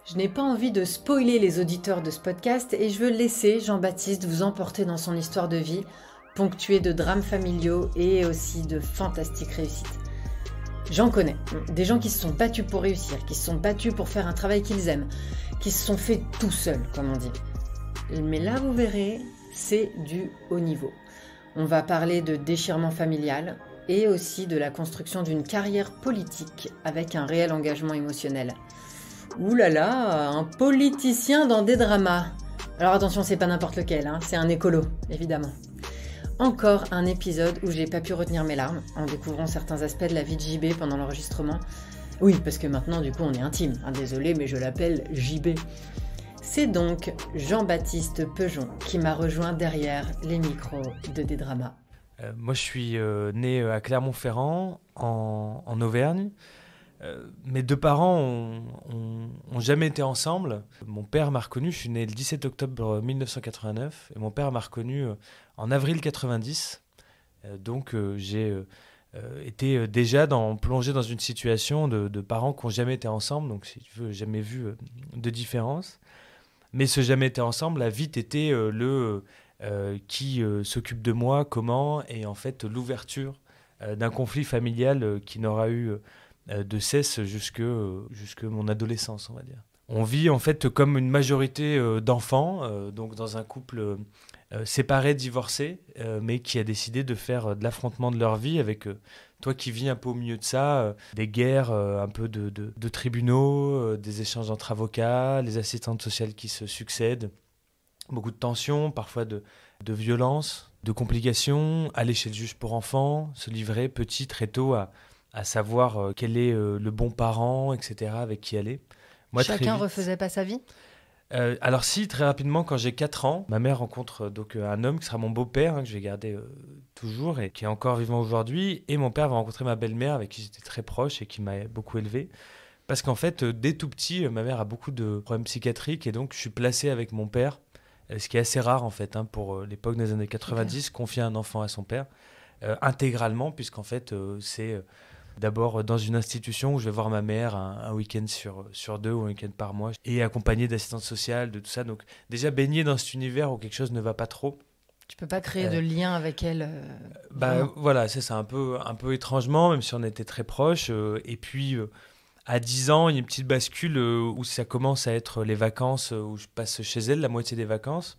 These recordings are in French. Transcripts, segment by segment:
Je n'ai pas envie de spoiler les auditeurs de ce podcast et je veux laisser Jean-Baptiste vous emporter dans son histoire de vie, ponctuée de drames familiaux et aussi de fantastiques réussites. J'en connais, des gens qui se sont battus pour réussir, qui se sont battus pour faire un travail qu'ils aiment, qui se sont fait tout seuls, comme on dit. Mais là, vous verrez, c'est du haut niveau. On va parler de déchirement familial et aussi de la construction d'une carrière politique avec un réel engagement émotionnel. Ouh là là, un politicien dans des dramas. Alors attention, c'est pas n'importe lequel, c'est un écolo, évidemment. Encore un épisode où j'ai pas pu retenir mes larmes en découvrant certains aspects de la vie de JB pendant l'enregistrement. Oui, parce que maintenant, du coup, on est intime. Désolé, mais je l'appelle JB. C'est donc Jean-Baptiste Peugeon qui m'a rejoint derrière les micros de Dédrama. Moi, je suis né à Clermont-Ferrand, en Auvergne. Mes deux parents ont jamais été ensemble. Mon père m'a reconnu, je suis né le 17 octobre 1989, et mon père m'a reconnu en avril 90. Donc j'ai été déjà plongé dans une situation de parents qui n'ont jamais été ensemble, donc si tu veux, jamais vu de différence. Mais ce jamais été ensemble a vite été qui s'occupe de moi, comment, et en fait l'ouverture d'un conflit familial qui n'aura eu de cesse jusque mon adolescence, on va dire. On vit en fait comme une majorité d'enfants, donc dans un couple séparé, divorcé, mais qui a décidé de faire de l'affrontement de leur vie avec toi qui vis un peu au milieu de ça, des guerres, un peu de tribunaux, des échanges entre avocats, les assistantes sociales qui se succèdent, beaucoup de tensions, parfois de violence, de complications, aller chez le juge pour enfants, se livrer petit, très tôt à savoir quel est le bon parent, etc., avec qui aller. Moi, Chacun refaisait pas sa vie ? Alors si, très rapidement, quand j'ai 4 ans, ma mère rencontre un homme qui sera mon beau-père, que je vais garder toujours et qui est encore vivant aujourd'hui. Et mon père va rencontrer ma belle-mère avec qui j'étais très proche et qui m'a beaucoup élevé. Parce qu'en fait, dès tout petit, ma mère a beaucoup de problèmes psychiatriques et donc je suis placé avec mon père, ce qui est assez rare en fait, pour l'époque des années 90, confier un enfant à son père intégralement, puisqu'en fait, c'est... D'abord dans une institution où je vais voir ma mère un week-end sur deux ou un week-end par mois et accompagné d'assistantes sociales, de tout ça. Donc déjà baigné dans cet univers où quelque chose ne va pas trop. Tu peux pas créer de lien avec elle Voilà, c'est ça, un peu étrangement, même si on était très proches. Et puis à 10 ans, il y a une petite bascule où ça commence à être les vacances, où je passe chez elle la moitié des vacances.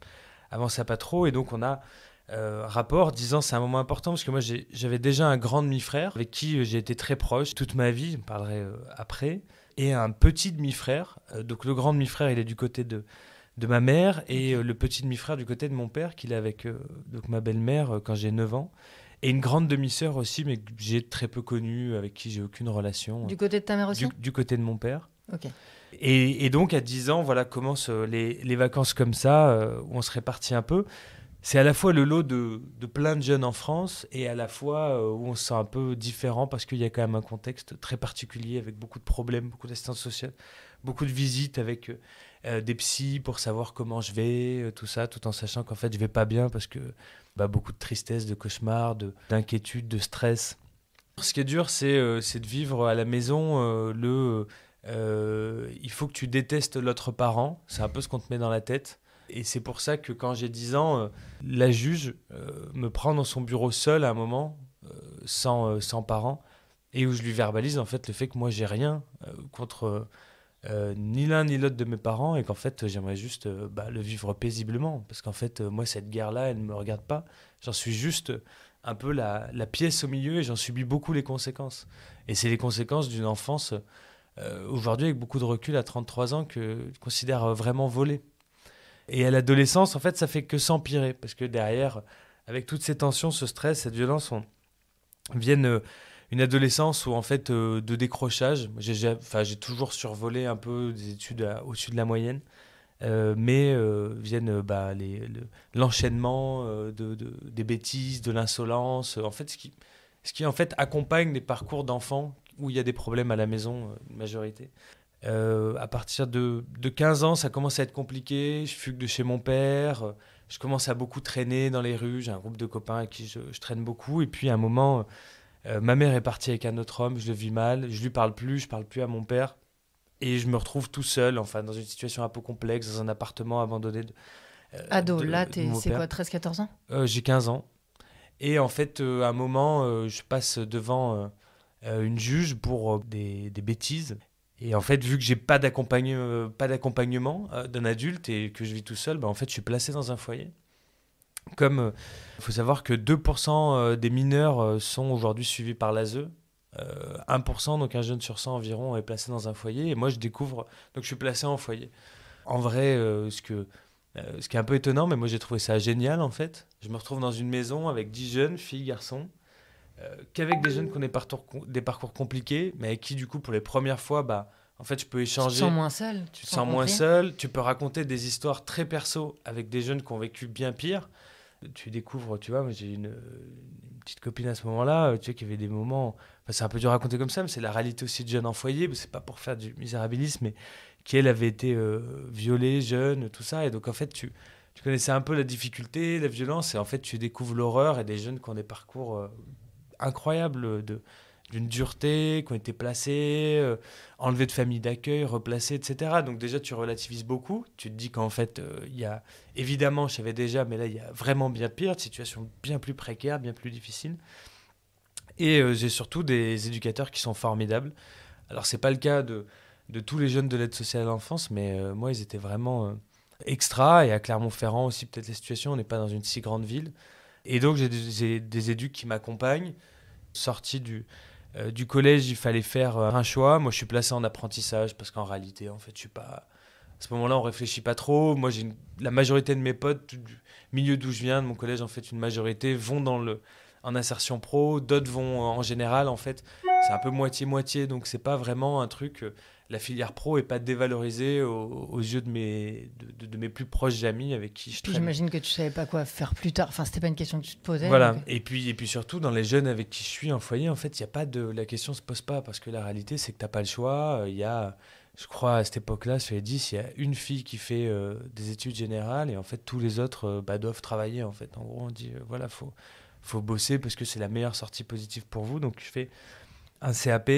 Avant ça, pas trop. Et donc on a... rapport, 10 ans, c'est un moment important parce que moi j'avais déjà un grand demi-frère avec qui j'ai été très proche toute ma vie, je parlerai après, et un petit demi-frère. Donc le grand demi-frère, il est du côté de ma mère et le petit demi-frère du côté de mon père, qu'il est avec donc ma belle-mère quand j'ai 9 ans. Et une grande demi-sœur aussi, mais que j'ai très peu connue, avec qui j'ai aucune relation. Du côté de ta mère aussi ? Du côté de mon père. Ok. Et donc à 10 ans, voilà, commencent les vacances comme ça, où on se répartit un peu. C'est à la fois le lot de plein de jeunes en France et à la fois où on se sent un peu différent parce qu'il y a quand même un contexte très particulier avec beaucoup de problèmes, beaucoup d'assistance sociale, beaucoup de visites avec des psys pour savoir comment je vais, tout ça, tout en sachant qu'en fait je vais pas bien parce que beaucoup de tristesse, de cauchemars, d'inquiétude, de stress. Ce qui est dur, c'est de vivre à la maison il faut que tu détestes l'autre parent, c'est un peu ce qu'on te met dans la tête. Et c'est pour ça que quand j'ai 10 ans, la juge me prend dans son bureau seul à un moment, sans parents, et où je lui verbalise en fait le fait que moi j'ai rien contre ni l'un ni l'autre de mes parents et qu'en fait j'aimerais juste le vivre paisiblement. Parce qu'en fait, moi cette guerre-là, elle ne me regarde pas. J'en suis juste un peu la pièce au milieu et j'en subis beaucoup les conséquences. Et c'est les conséquences d'une enfance aujourd'hui avec beaucoup de recul à 33 ans que je considère vraiment volée. Et à l'adolescence, en fait, ça fait que s'empirer. Parce que derrière, avec toutes ces tensions, ce stress, cette violence, viennent une adolescence où, en fait, de décrochage. J'ai toujours survolé un peu des études au-dessus de la moyenne. Mais viennent l'enchaînement des bêtises, de l'insolence. En fait, ce qui en fait, accompagne les parcours d'enfants où il y a des problèmes à la maison, une majorité. À partir de 15 ans, ça commence à être compliqué. Je fugue de chez mon père. Je commence à beaucoup traîner dans les rues. J'ai un groupe de copains avec qui je traîne beaucoup. Et puis, à un moment, ma mère est partie avec un autre homme. Je le vis mal. Je lui parle plus. Je parle plus à mon père. Et je me retrouve tout seul, enfin, dans une situation un peu complexe, dans un appartement abandonné Ado, là, de mon c'est père. quoi, 13-14 ans? J'ai 15 ans. Et en fait, à un moment, je passe devant une juge pour des bêtises. Et en fait, vu que j'ai pas d'accompagnement d'un adulte et que je vis tout seul, bah, en fait, je suis placé dans un foyer. Comme il faut savoir que 2% des mineurs sont aujourd'hui suivis par l'ASE. 1%, donc un jeune sur 100 environ, est placé dans un foyer. Et moi, je découvre. Donc, je suis placé en foyer. En vrai, ce qui est un peu étonnant, mais moi, j'ai trouvé ça génial, en fait. Je me retrouve dans une maison avec 10 jeunes, filles, garçons, qu'avec des jeunes qui ont des parcours compliqués, mais avec qui, du coup, pour les premières fois, bah, en fait, je peux Tu te sens échanger. moins seul, tu Tu te te sens sens moins compris. seul. Tu peux raconter des histoires très perso avec des jeunes qui ont vécu bien pire. Tu découvres, tu vois, moi, j'ai une petite copine à ce moment-là, tu sais, qui avait des moments. Enfin, c'est un peu dur à raconter comme ça, mais c'est la réalité aussi de jeunes en foyer. C'est pas pour faire du misérabilisme, mais qui, elle, avait été violée, jeune, tout ça. Et donc, en fait, tu connaissais un peu la difficulté, la violence, et en fait, tu découvres l'horreur et des jeunes qui ont des parcours incroyables d'une dureté, qui ont été placés, enlevés de famille d'accueil, replacés, etc. Donc déjà, tu relativises beaucoup. Tu te dis qu'en fait, il y a, évidemment, je savais déjà, mais là, il y a vraiment bien pire, de situations bien plus précaires, bien plus difficiles. Et j'ai surtout des éducateurs qui sont formidables. Alors, c'est pas le cas de tous les jeunes de l'aide sociale à l'enfance, mais moi, ils étaient vraiment extra. Et à Clermont-Ferrand aussi, peut-être la situation, on n'est pas dans une si grande ville. Et donc, j'ai des éducs qui m'accompagnent. Sorti du collège, il fallait faire un choix. Moi, je suis placé en apprentissage parce qu'en réalité, en fait, je suis pas. À ce moment-là, on réfléchit pas trop. Moi, la majorité de mes potes du milieu d'où je viens, de mon collège, en fait, une majorité vont en insertion pro. D'autres vont en général, en fait, c'est un peu moitié-moitié. Donc, c'est pas vraiment un truc. La filière pro est pas dévalorisée aux yeux de mes plus proches amis avec qui je Puis traîne. j'imagine que tu savais pas quoi faire plus tard. Enfin, c'était pas une question que tu te posais. Voilà. Donc... Et puis surtout, dans les jeunes avec qui je suis en foyer, en fait, il y a pas la question se pose pas parce que la réalité, c'est que t'as pas le choix. Il y a, je crois, à cette époque-là, sur les 10, il y a une fille qui fait des études générales et en fait, tous les autres bah, doivent travailler. En fait, en gros, on dit, voilà, faut bosser parce que c'est la meilleure sortie positive pour vous. Donc, je fais un CAP,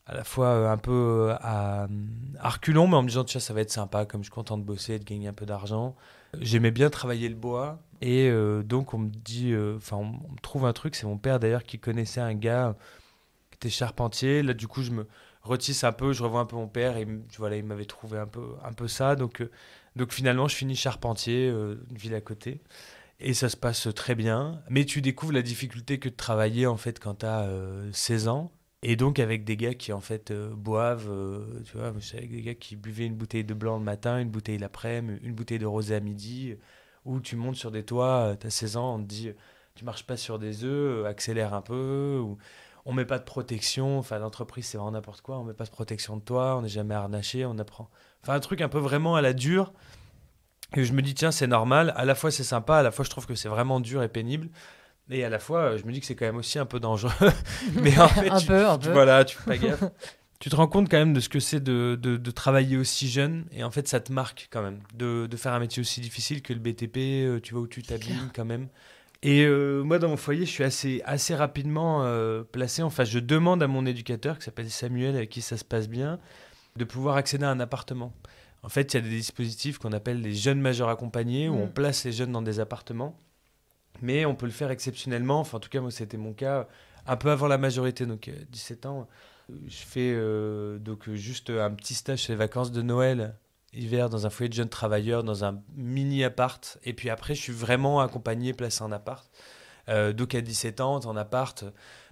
à la fois un peu à reculons, mais en me disant, tiens, ça va être sympa, comme je suis content de bosser et de gagner un peu d'argent. J'aimais bien travailler le bois. Et donc, on me dit, on me trouve un truc, c'est mon père d'ailleurs qui connaissait un gars qui était charpentier. Là, du coup, je me retisse un peu, je revois un peu mon père et voilà, il m'avait trouvé un peu ça. Donc finalement, je finis charpentier, une ville à côté. Et ça se passe très bien. Mais tu découvres la difficulté que de travailler en fait quand tu as 16 ans. Et donc avec des gars qui en fait boivent, tu vois, je avec des gars qui buvaient une bouteille de blanc le matin, une bouteille l'après-midi, une bouteille de rosé à midi, où tu montes sur des toits, tu as 16 ans, on te dit tu marches pas sur des œufs, accélère un peu, ou on met pas de protection, enfin l'entreprise c'est vraiment n'importe quoi, on met pas de protection de toit, on n'est jamais harnaché, on apprend. Enfin un truc un peu vraiment à la dure, et je me dis tiens c'est normal, à la fois c'est sympa, à la fois je trouve que c'est vraiment dur et pénible. Et à la fois, je me dis que c'est quand même aussi un peu dangereux. Mais en fait, un peu. voilà, tu fais pas gaffe. Tu te rends compte quand même de ce que c'est de travailler aussi jeune. Et en fait, ça te marque quand même. De faire un métier aussi difficile que le BTP, tu vois où tu C'est t'abîmes clair. quand même. Et moi, dans mon foyer, je suis assez rapidement placé. Enfin, je demande à mon éducateur, qui s'appelle Samuel, avec qui ça se passe bien, de pouvoir accéder à un appartement. En fait, il y a des dispositifs qu'on appelle les jeunes majeurs accompagnés, où on Mm. place les jeunes dans des appartements. Mais on peut le faire exceptionnellement. Enfin, en tout cas, moi, c'était mon cas un peu avant la majorité, donc 17 ans. Je fais juste un petit stage sur les vacances de Noël, hiver, dans un foyer de jeunes travailleurs, dans un mini appart. Et puis après, je suis vraiment accompagné, placé en appart. Donc à 17 ans, t'es en appart.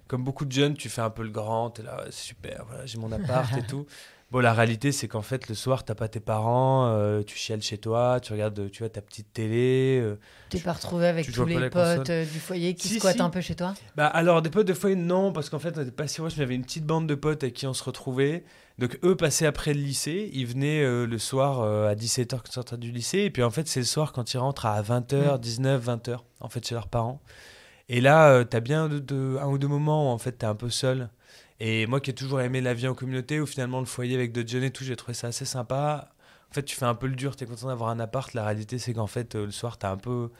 Comme beaucoup de jeunes, tu fais un peu le grand. T'es là, ouais, c'est super, voilà, j'ai mon appart et tout. Bon, la réalité, c'est qu'en fait, le soir, t'as pas tes parents, tu chiales chez toi, tu regardes, tu vois, ta petite télé, T'es pas retrouvé avec tu joues tous un peu à les la console. potes du foyer qui Si, squattent si. un peu chez toi? Bah alors des potes de foyer non parce qu'en fait on n'était pas si proches, mais j'avais une petite bande de potes avec qui on se retrouvait. Donc eux passaient après le lycée, ils venaient le soir à 17h quand ils sortaient du lycée et puis en fait c'est le soir quand ils rentrent à 20h, Mm. 19, 20h en fait chez leurs parents. Et là t'as bien un ou deux moments où en fait t'es un peu seul. Et moi qui ai toujours aimé la vie en communauté ou finalement le foyer avec d'autres jeunes et tout, j'ai trouvé ça assez sympa. En fait, tu fais un peu le dur, t'es content d'avoir un appart. La réalité, c'est qu'en fait, le soir,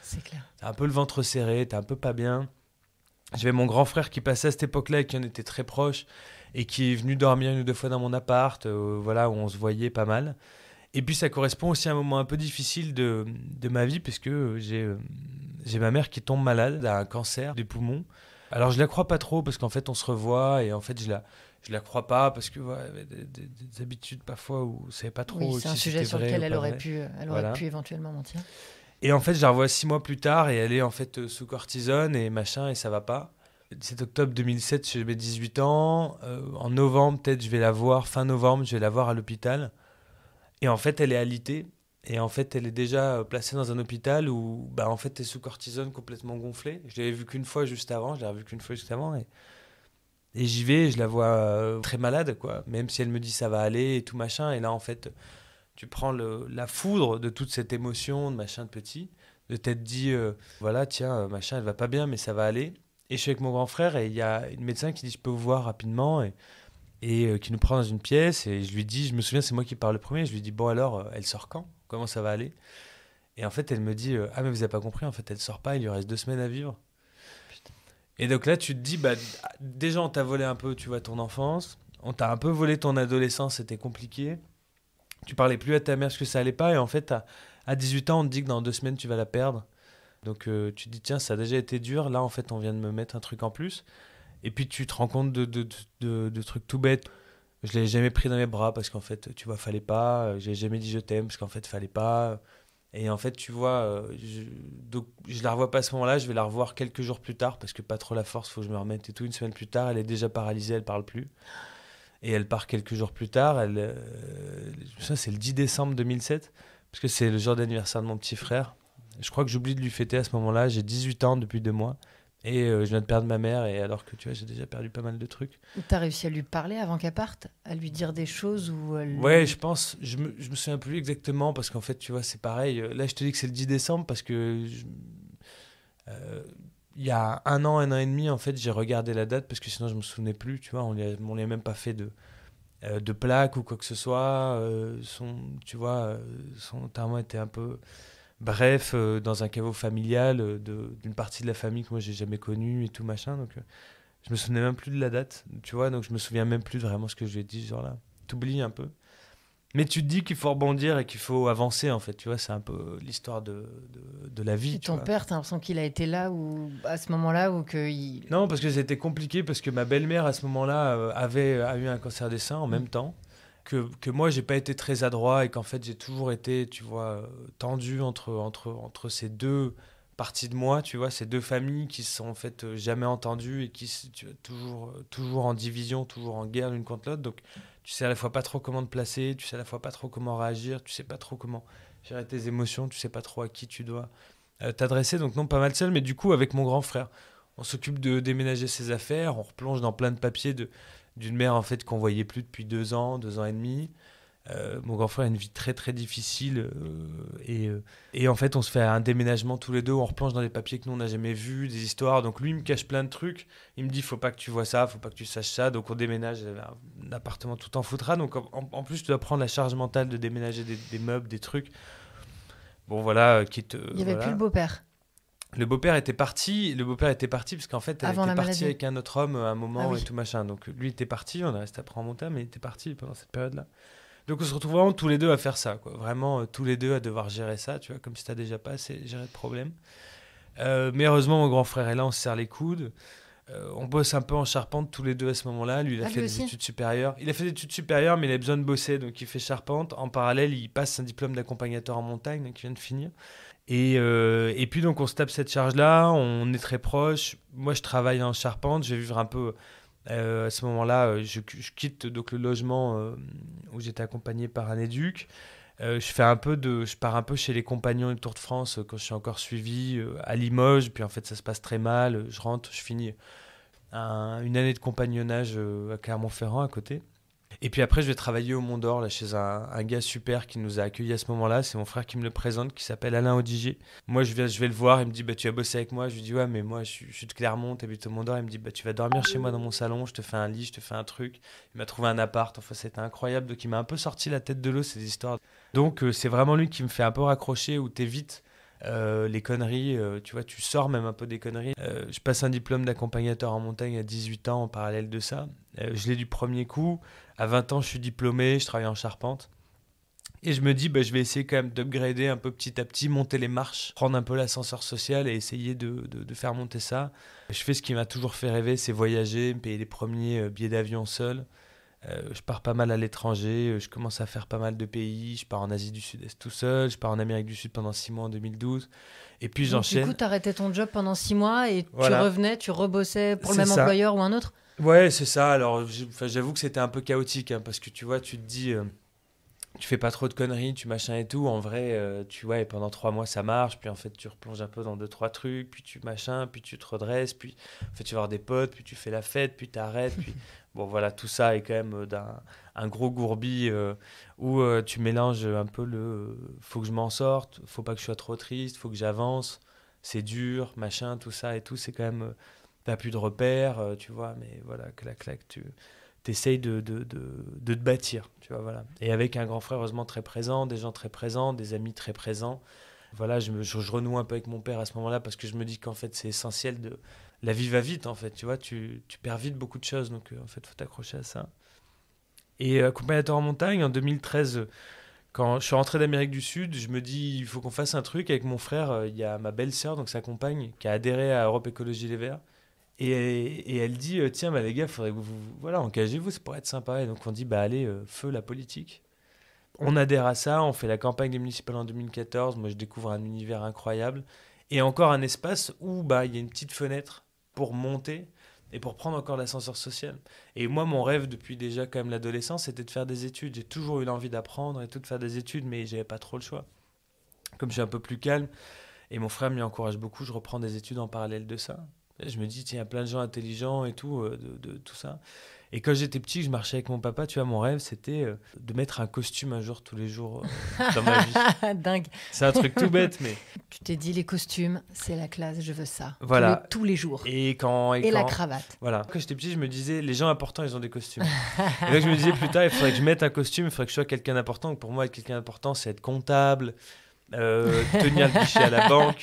C'est clair. t'as un peu le ventre serré, t'es un peu pas bien. J'avais mon grand frère qui passait à cette époque-là et qui en était très proche et qui est venu dormir 1 ou 2 fois dans mon appart, voilà, où on se voyait pas mal. Et puis ça correspond aussi à un moment un peu difficile de ma vie, puisque j'ai ma mère qui tombe malade d'un cancer des poumons. Alors je la crois pas trop parce qu'en fait on se revoit et en fait je la crois pas parce que ouais, des habitudes parfois où on savait pas trop Oui, c'est un si sujet c'était sur vrai lequel ou elle pas aurait vrai. pu Voilà. éventuellement mentir. Et en fait je la revois 6 mois plus tard et elle est en fait sous cortisone et machin et ça va pas. Le 17 octobre 2007, j'ai mes 18 ans. En novembre, peut-être, je vais la voir. Fin novembre, je vais la voir à l'hôpital. Et en fait, elle est alitée. Et en fait, elle est déjà placée dans un hôpital où, bah, en fait, t'es sous cortisone complètement gonflée. Je l'avais vu qu'une fois juste avant. Je l'ai revue qu'une fois juste avant. Et j'y vais, je la vois très malade, quoi. Même si elle me dit ça va aller et tout machin. Et là, en fait, tu prends la foudre de toute cette émotion, de machin de petit, de t'être dit, voilà, tiens, machin, elle va pas bien, mais ça va aller. Et je suis avec mon grand frère et il y a une médecin qui dit, je peux vous voir rapidement. Et qui nous prend dans une pièce et je lui dis, je me souviens, c'est moi qui parle le premier, je lui dis, bon alors, elle sort quand? Comment ça va aller? Et en fait, elle me dit, ah mais vous avez pas compris, en fait, elle sort pas, il lui reste 2 semaines à vivre. Et donc là, tu te dis, bah, déjà, on t'a volé un peu, tu vois, ton enfance, on t'a un peu volé ton adolescence, c'était compliqué, tu parlais plus à ta mère parce que ça allait pas, et en fait, à 18 ans, on te dit que dans 2 semaines, tu vas la perdre. Donc tu te dis, tiens, ça a déjà été dur, là, en fait, on vient de me mettre un truc en plus. Et puis tu te rends compte de trucs tout bêtes. Je l'ai jamais pris dans mes bras parce qu'en fait, tu vois, fallait pas. J'ai jamais dit je t'aime parce qu'en fait, fallait pas. Et en fait, tu vois, donc, je la revois pas à ce moment-là. Je vais la revoir quelques jours plus tard parce que pas trop la force, faut que je me remette et tout. 1 semaine plus tard, elle est déjà paralysée, elle parle plus. Et elle part quelques jours plus tard. Ça, c'est le 10 décembre 2007 parce que c'est le jour d'anniversaire de mon petit frère. Je crois que j'oublie de lui fêter à ce moment-là. J'ai 18 ans depuis 2 mois. Et je viens de perdre ma mère, et alors que tu vois, j'ai déjà perdu pas mal de trucs. T'as réussi à lui parler avant qu'elle parte? À lui dire des choses ou Ouais, je pense, je me souviens plus exactement, parce qu'en fait, tu vois, c'est pareil. Là, je te dis que c'est le 10 décembre, parce que il y a 1 an et demi, en fait, j'ai regardé la date, parce que sinon, je me souvenais plus, tu vois, on lui a même pas fait de plaque ou quoi que ce soit. Tu vois, son enterrement était un peu bref, dans un caveau familial d'une partie de la famille que moi j'ai jamais connue et tout machin. Donc je me souvenais même plus de la date, tu vois, donc je me souviens même plus de vraiment ce que je lui ai dit ce jour-là. T'oublies un peu. Mais tu te dis qu'il faut rebondir et qu'il faut avancer, en fait, tu vois, c'est un peu l'histoire de la vie, et tu ton vois. père, t'as l'impression qu'il a été là ou à ce moment-là ou qu'il... Non, parce que c'était compliqué, parce que ma belle-mère, à ce moment-là, a eu un cancer des seins en même temps. Que moi, j'ai pas été très adroit et qu'en fait, j'ai toujours été, tu vois, tendu entre ces deux parties de moi, tu vois, ces deux familles qui se sont en fait jamais entendues et tu vois, toujours en division, toujours en guerre l'une contre l'autre. Donc, tu sais à la fois pas trop comment te placer, tu sais à la fois pas trop comment réagir, tu sais pas trop comment gérer tes émotions, tu sais pas trop à qui tu dois t'adresser. Donc, non, pas mal seul, mais du coup, avec mon grand frère, on s'occupe de déménager ses affaires, on replonge dans plein de papiers d'une mère en fait qu'on voyait plus depuis 2 ans, 2 ans et demi. Mon grand frère a une vie très très difficile et en fait on se fait un déménagement tous les deux, on replonge dans des papiers que nous on n'a jamais vus, des histoires. Donc lui il me cache plein de trucs, il me dit faut pas que tu vois ça, faut pas que tu saches ça. Donc on déménage un appartement tout en foutra. Donc en plus tu dois prendre la charge mentale de déménager des meubles, des trucs. Bon voilà, Il n'y avait plus voilà. le beau-père Le beau-père était parti parce qu'en fait, elle avant était la partie maladie. avec un autre homme à un moment Ah oui. et tout machin. Donc lui était parti, on est resté après en montagne, mais il était parti pendant cette période-là. Donc on se retrouve vraiment tous les deux à faire ça, quoi. Vraiment tous les deux à devoir gérer ça, tu vois, comme si t'as déjà pas assez géré de problème. Mais heureusement, mon grand frère est là, on se serre les coudes. On bosse un peu en charpente tous les deux à ce moment-là. Lui, il a Ah, fait lui des aussi. études supérieures. Il a fait des études supérieures, mais il a besoin de bosser, donc il fait charpente. En parallèle, il passe un diplôme d'accompagnateur en montagne, donc il vient de finir. Et puis donc on se tape cette charge-là, on est très proches. Moi je travaille en charpente, je vais vivre un peu à ce moment-là, je quitte donc le logement où j'étais accompagné par un éduc. Je pars un peu chez les compagnons du Tour de France quand je suis encore suivi à Limoges, puis en fait ça se passe très mal. Je rentre, je finis une année de compagnonnage à Clermont-Ferrand à côté. Et puis après, je vais travailler au Mont d'Or, là, chez un gars super qui nous a accueillis à ce moment-là. C'est mon frère qui me le présente, qui s'appelle Alain Odiger. Moi, je vais le voir, il me dit, bah, tu vas bosser avec moi. Je lui dis, ouais, mais moi, je suis de Clermont, t'habites au Mont d'Or. Il me dit, bah, tu vas dormir chez moi dans mon salon, je te fais un lit, je te fais un truc. Il m'a trouvé un appart, enfin, c'était incroyable. Donc, il m'a un peu sorti la tête de l'eau, ces histoires. Donc, c'est vraiment lui qui me fait un peu raccrocher, où t'évites Les conneries, tu vois, tu sors même un peu des conneries. Je passe un diplôme d'accompagnateur en montagne à 18 ans en parallèle de ça. Je l'ai du premier coup. À 20 ans, je suis diplômé, je travaille en charpente. Et je me dis, je vais essayer quand même d'upgrader un peu petit à petit, monter les marches, prendre un peu l'ascenseur social et essayer de faire monter ça. Je fais ce qui m'a toujours fait rêver, c'est voyager, me payer les premiers billets d'avion seul. Je pars pas mal à l'étranger, je commence à faire pas mal de pays. Je pars en Asie du Sud-Est tout seul, je pars en Amérique du Sud pendant 6 mois en 2012. Et puis Donc, j'enchaîne. du coup, tu arrêtais ton job pendant 6 mois et Voilà. tu revenais, tu rebossais pour le C'est même ça. employeur ou un autre? Ouais, c'est ça. Alors j'avoue que c'était un peu chaotique, hein, parce que tu vois, tu te dis, tu fais pas trop de conneries, tu machin et tout. En vrai, tu vois, et pendant 3 mois ça marche, puis en fait tu replonges un peu dans 2-3 trucs, puis tu machin, puis tu te redresses, puis en fait tu vas voir des potes, puis tu fais la fête, puis t'arrêtes, puis bon voilà, tout ça est quand même un gros gourbi où tu mélanges un peu faut que je m'en sorte, faut pas que je sois trop triste, faut que j'avance, c'est dur, machin, tout ça et tout, c'est quand même, t'as plus de repères, tu vois, mais voilà, clac clac, tu t'essayes de te bâtir, tu vois, voilà. Et avec un grand frère, heureusement, très présent, des gens très présents, des amis très présents. Voilà, je renoue un peu avec mon père à ce moment-là parce que je me dis qu'en fait, c'est essentiel de... La vie va vite, en fait, tu vois, tu perds vite beaucoup de choses, donc en fait, faut t'accrocher à ça. Et accompagnateur en montagne, en 2013, quand je suis rentré d'Amérique du Sud, je me dis, il faut qu'on fasse un truc avec mon frère. Il y a ma belle-sœur, donc sa compagne, qui a adhéré à Europe Écologie Les Verts. Et elle dit, tiens, les gars, faudrait que voilà, engagez-vous, ça pourrait être sympa. Et donc on dit, allez, feu la politique. On adhère à ça, on fait la campagne des municipales en 2014. Moi, je découvre un univers incroyable. Et encore un espace où il y a une petite fenêtre pour monter et pour prendre encore l'ascenseur social. Et moi, mon rêve depuis déjà quand même l'adolescence, c'était de faire des études. J'ai toujours eu l'envie d'apprendre et tout, de faire des études, mais j'avais pas trop le choix. Comme je suis un peu plus calme, et mon frère m'y encourage beaucoup, je reprends des études en parallèle de ça. Et je me dis, tiens, il y a plein de gens intelligents et tout, de tout ça. Et quand j'étais petit, je marchais avec mon papa, tu vois, mon rêve, c'était de mettre un costume un jour, tous les jours, dans ma vie. Dingue. C'est un truc tout bête, mais... Tu t'es dit, les costumes, c'est la classe, je veux ça. Voilà. Tous les jours. Et la cravate. Voilà. Quand j'étais petit, je me disais, les gens importants, ils ont des costumes. Et là, je me disais, plus tard, il faudrait que je mette un costume, il faudrait que je sois quelqu'un d'important. Pour moi, être quelqu'un d'important, c'est être comptable, tenir le guichet à la banque.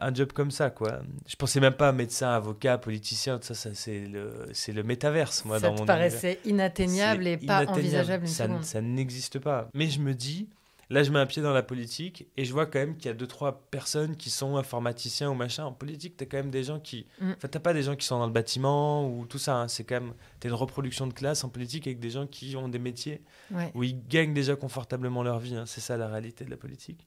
Un job comme ça, quoi. Je pensais même pas à médecin, avocat, politicien, tout ça c'est le métaverse, moi, ça dans mon te paraissait inatteignable et pas envisageable une seconde. Ça n'existe pas. Mais je me dis, là, je mets un pied dans la politique et je vois quand même qu'il y a 2-3 personnes qui sont informaticiens ou machin. En politique, t'as quand même des gens qui... Enfin, t'as pas des gens qui sont dans le bâtiment ou tout ça. Hein. C'est quand même... T'as une reproduction de classe en politique avec des gens qui ont des métiers où ils gagnent déjà confortablement leur vie. Hein. C'est ça, la réalité de la politique.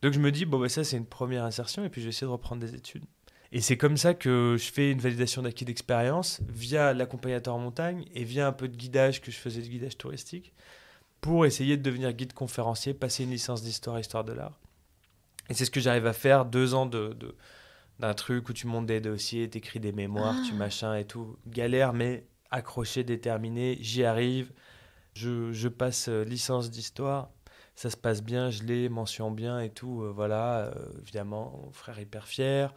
Donc je me dis, ça c'est une première insertion et puis je vais essayer de reprendre des études. Et c'est comme ça que je fais une validation d'acquis d'expérience via l'accompagnateur en montagne et via un peu de guidage que je faisais, de guidage touristique, pour essayer de devenir guide conférencier, passer une licence d'histoire, histoire de l'art. Et c'est ce que j'arrive à faire, 2 ans d'un truc où tu montes des dossiers, t'écris des mémoires, tu machin et tout. Galère, mais accroché, déterminé, j'y arrive. Je passe licence d'histoire. Ça se passe bien, je l'ai, mention bien et tout, voilà, évidemment, mon frère est hyper fier.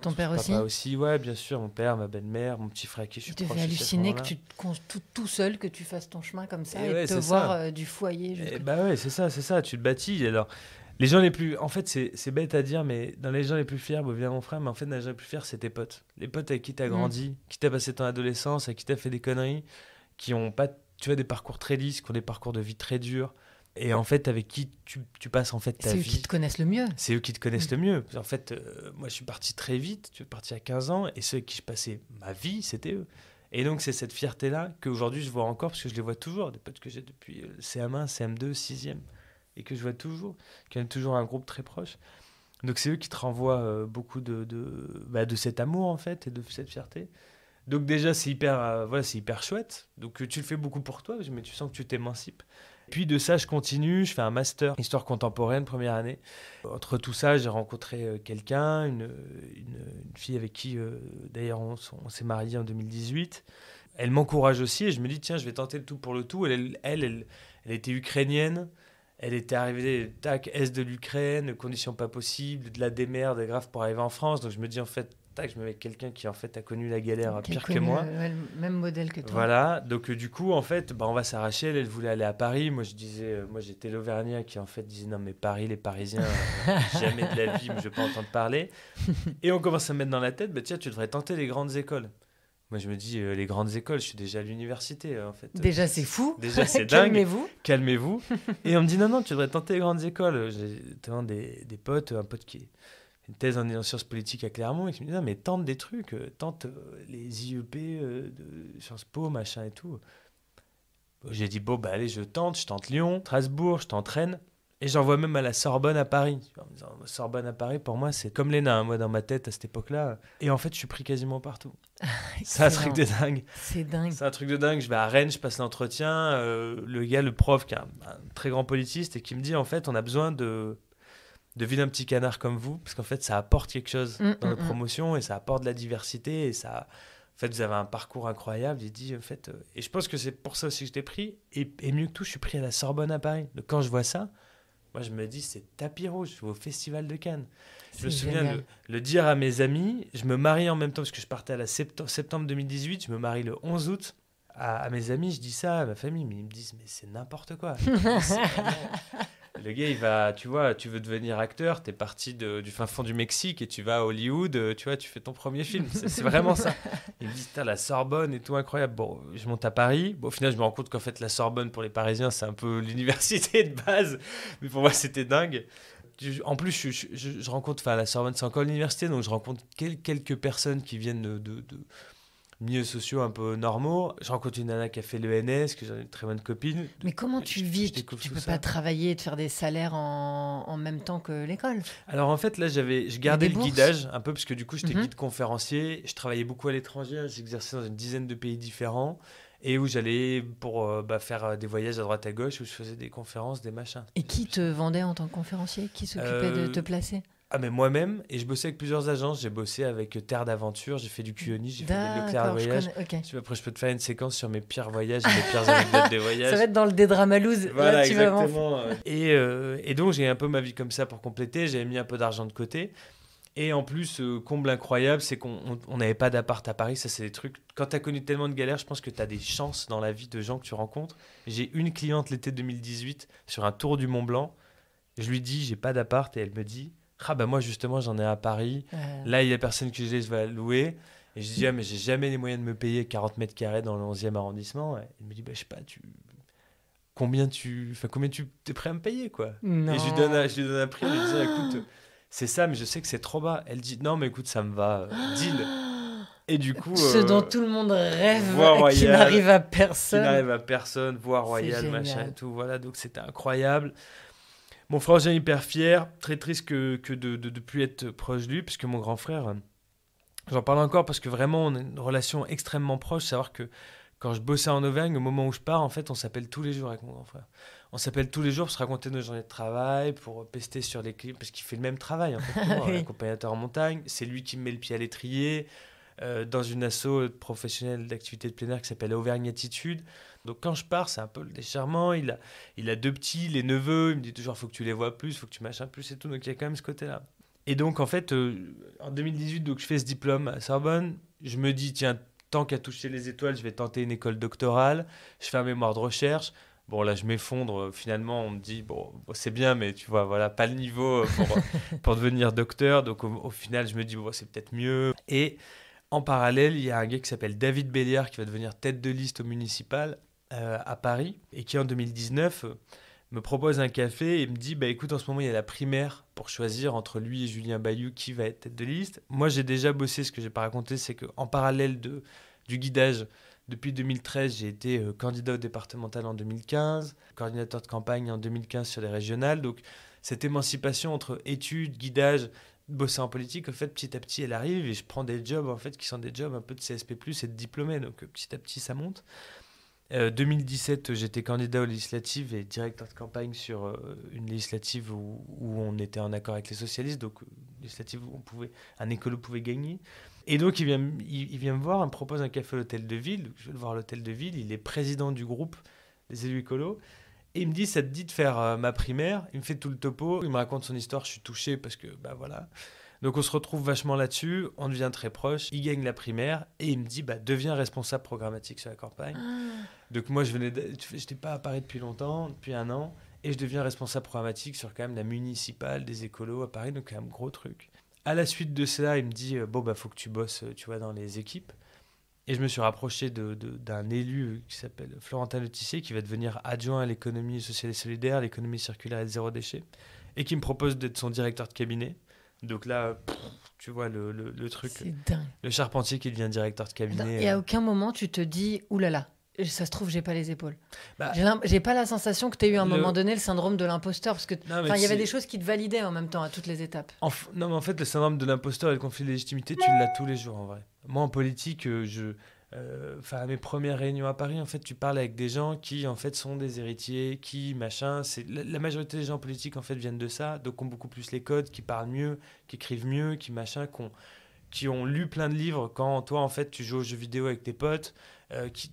Ton père papa aussi aussi, ouais, bien sûr, mon père, ma belle-mère, mon petit frère qui je suis proche. Tu devais halluciner que tout seul, que tu fasses ton chemin comme ça et te voir du foyer jusqu'à... ouais, c'est ça, tu te bâtis. Alors, les gens les plus... En fait, c'est bête à dire, mais dans les gens les plus fiers, évidemment mon frère, mais en fait, dans les gens les plus fiers, c'est tes potes. Les potes avec qui t'as grandi, qui t'as passé ton adolescence, avec qui t'as fait des conneries, qui ont pas, tu vois, des parcours très lisses, qui ont des parcours de vie très durs. Et en fait, avec qui tu passes en fait ta vie. C'est eux qui te connaissent le mieux. C'est eux qui te connaissent le mieux. En fait, moi, je suis parti très vite. Je suis parti à 15 ans. Et ceux avec qui je passais ma vie, c'était eux. Et donc, c'est cette fierté-là qu'aujourd'hui, je vois encore, parce que je les vois toujours. Des potes que j'ai depuis CM1, CM2, 6e. Et que je vois toujours. Qui ont toujours un groupe très proche. Donc, c'est eux qui te renvoient beaucoup de cet amour, en fait, et de cette fierté. Donc, déjà, c'est hyper chouette. Donc, tu le fais beaucoup pour toi, mais tu sens que tu t'émancipes. Puis de ça, je continue, je fais un master histoire contemporaine, première année. Entre tout ça, j'ai rencontré quelqu'un, une fille avec qui, d'ailleurs, on s'est mariés en 2018. Elle m'encourage aussi et je me dis, tiens, je vais tenter le tout pour le tout. Elle était ukrainienne, elle était arrivée, est de l'Ukraine, conditions pas possibles, de la démerde grave pour arriver en France. Donc je me dis, en fait, tac, je me mets avec quelqu'un qui en fait a connu la galère Qui a pire que connu, moi. le même modèle que toi. Voilà, donc du coup, en fait, on va s'arracher. Elle voulait aller à Paris. Moi, je disais, moi, j'étais l'Auvergnat qui, en fait, disait non, mais Paris, les Parisiens, jamais de la vie, mais je veux pas entendre parler. Et on commence à me mettre dans la tête, bah, tiens, tu devrais tenter les grandes écoles. Moi, je me dis, les grandes écoles, je suis déjà à l'université, en fait. Déjà, c'est fou. Déjà, c'est dingue. Calmez-vous. Calmez-vous. Et on me dit, non, tu devrais tenter les grandes écoles. J'ai notamment des potes, un pote qui est une thèse en sciences politiques à Clermont, et qui me dit, non, mais tente des trucs, tente les IEP de Sciences Po, machin et tout. J'ai dit, bon, bah allez, je tente Lyon, Strasbourg, je tente Rennes. Et j'envoie même à la Sorbonne à Paris. En me disant, Sorbonne à Paris, pour moi, c'est comme l'ENA, hein, moi, dans ma tête, à cette époque-là. Et en fait, je suis pris quasiment partout. C'est un truc de dingue. C'est dingue. C'est un truc de dingue. Je vais à Rennes, je passe l'entretien. Le gars, le prof, qui est un très grand politiste, et qui me dit, en fait, on a besoin de vilains petits canards comme vous, parce qu'en fait, ça apporte quelque chose dans la promotion, et ça apporte de la diversité, et ça... En fait, vous avez un parcours incroyable. Il dit, en fait... Et je pense que c'est pour ça aussi que je t'ai pris. Et mieux que tout, je suis pris à la Sorbonne à Paris. Donc, quand je vois ça... Moi, je me dis, c'est tapis rouge, je vais au Festival de Cannes. Je me souviens le dire à mes amis. Je me marie en même temps, parce que je partais à la septembre 2018. Je me marie le 11 août. À mes amis, je dis ça à ma famille, mais ils me disent, mais c'est n'importe quoi. Le gars, il va, tu vois, tu veux devenir acteur, t'es parti du fin fond du Mexique et tu vas à Hollywood, tu vois, tu fais ton premier film. C'est vraiment ça. Il me dit, putain, la Sorbonne et tout, incroyable. Bon, je monte à Paris. Bon, au final, je me rends compte qu'en fait, la Sorbonne, pour les Parisiens, c'est un peu l'université de base. Mais pour moi, c'était dingue. En plus, je rencontre, enfin, la Sorbonne, c'est encore l'université, donc je rencontre quelques personnes qui viennent de milieux sociaux un peu normaux. Je rencontre une nana qui a fait l'ENS, que j'ai une très bonne copine. Mais comment tu vis? Tu peux pas travailler et te faire des salaires en même temps que l'école? Alors en fait, là, je gardais le guidage un peu, parce que du coup, j'étais guide conférencier. Je travaillais beaucoup à l'étranger. J'exerçais dans une dizaine de pays différents. Et où j'allais pour faire des voyages à droite à gauche, où je faisais des conférences, des machins. Et qui te vendait en tant que conférencier? Qui s'occupait de te placer? Ah, mais moi-même, et je bossais avec plusieurs agences. J'ai bossé avec Terre d'Aventure, j'ai fait du Cuoni, j'ai fait des Leclerc Voyage. Okay. Après, je peux te faire une séquence sur mes pires voyages et mes pires anecdotes des voyages. Ça va être dans le Dédramalouse. Voilà, là, exactement. Et donc, j'ai un peu ma vie comme ça pour compléter. J'avais mis un peu d'argent de côté. Et en plus, comble incroyable, c'est qu'on n'avait pas d'appart à Paris. Ça, c'est des trucs... Quand tu as connu tellement de galères, je pense que tu as des chances dans la vie de gens que tu rencontres. J'ai une cliente l'été 2018 sur un tour du Mont Blanc. Je lui dis, j'ai pas d'appart. Et elle me dit... Ah bah moi justement j'en ai à Paris, là il y a personne que je vais louer, et je dis mais j'ai jamais les moyens de me payer 40 mètres carrés dans le 11e arrondissement. Et il me dit je sais pas, combien tu es prêt à me payer quoi. Non. Et je lui donne un prix en lui disant écoute c'est ça mais je sais que c'est trop bas. Elle dit non mais écoute ça me va, deal. Et du coup ce dont tout le monde rêve, Royal, qui n'arrive à personne, voie royale machin et tout, voilà, donc c'était incroyable. Mon frangin hyper fier, très triste que de plus être proche de lui, parce que mon grand frère, j'en parle encore parce que vraiment on a une relation extrêmement proche. Savoir que quand je bossais en Auvergne, au moment où je pars, en fait, on s'appelle tous les jours avec mon grand frère. On s'appelle tous les jours pour se raconter nos journées de travail, pour pester sur les clips, parce qu'il fait le même travail en fait, pour moi, accompagnateur en montagne. C'est lui qui me met le pied à l'étrier dans une asso professionnelle d'activité de plein air qui s'appelle Auvergne Attitude. Donc quand je pars, c'est un peu le déchirement. Il a deux petits, les neveux. Il me dit toujours, faut que tu les vois plus, faut que tu machins plus et tout. Donc il y a quand même ce côté-là. Et donc en fait, en 2018, donc, je fais ce diplôme à Sorbonne. Je me dis, tiens, tant qu'à toucher les étoiles, je vais tenter une école doctorale. Je fais un mémoire de recherche. Bon, là, je m'effondre. Finalement, on me dit, bon c'est bien, mais tu vois, voilà, pas le niveau pour devenir docteur. Donc au final, je me dis, bon, c'est peut-être mieux. Et en parallèle, il y a un gars qui s'appelle David Béliard qui va devenir tête de liste au municipal à Paris et qui en 2019 me propose un café et me dit écoute, en ce moment il y a la primaire pour choisir entre lui et Julien Bayou qui va être tête de liste. Moi j'ai déjà bossé, ce que j'ai pas raconté, c'est qu'en parallèle du guidage, depuis 2013 j'ai été candidat au départemental en 2015, coordinateur de campagne en 2015 sur les régionales. Donc cette émancipation entre études, guidage, bosser en politique, en fait, petit à petit, elle arrive et je prends des jobs, en fait, qui sont des jobs un peu de CSP+, et de diplômés, donc petit à petit, ça monte. 2017, j'étais candidat aux législatives et directeur de campagne sur une législative où on était en accord avec les socialistes, donc législative où un écolo pouvait gagner. Et donc, il vient me voir, il me propose un café à l'hôtel de ville, donc je vais le voir à l'hôtel de ville, il est président du groupe des élus écolos. Et il me dit, ça te dit de faire ma primaire? Il me fait tout le topo, il me raconte son histoire, je suis touché parce que, voilà. Donc on se retrouve vachement là-dessus, on devient très proche, il gagne la primaire et il me dit deviens responsable programmatique sur la campagne. Donc moi je n'étais pas à Paris depuis longtemps, depuis 1 an, et je deviens responsable programmatique sur quand même la municipale des écolos à Paris, donc quand même gros truc. À la suite de cela, il me dit faut que tu bosses, tu vois, dans les équipes. Et je me suis rapproché d'un élu qui s'appelle Florentin Le Tissier, qui va devenir adjoint à l'économie sociale et solidaire, l'économie circulaire et le zéro déchet, et qui me propose d'être son directeur de cabinet. Donc là, tu vois le truc, c'est dingue. Le charpentier qui devient directeur de cabinet. Et à aucun moment tu te dis oulala, ça se trouve j'ai pas les épaules. Bah, j'ai pas la sensation que tu as eu à un moment donné le syndrome de l'imposteur, parce que il y avait des choses qui te validaient en même temps à toutes les étapes. Non mais en fait le syndrome de l'imposteur et le conflit de légitimité, tu l'as tous les jours en vrai. Moi en politique, à mes premières réunions à Paris, en fait, tu parles avec des gens qui, en fait, sont des héritiers, qui, machin, la majorité des gens politiques, en fait, viennent de ça, donc ont beaucoup plus les codes, qui parlent mieux, qui écrivent mieux, qui, machin, qui ont lu plein de livres quand, toi, en fait, tu joues aux jeux vidéo avec tes potes,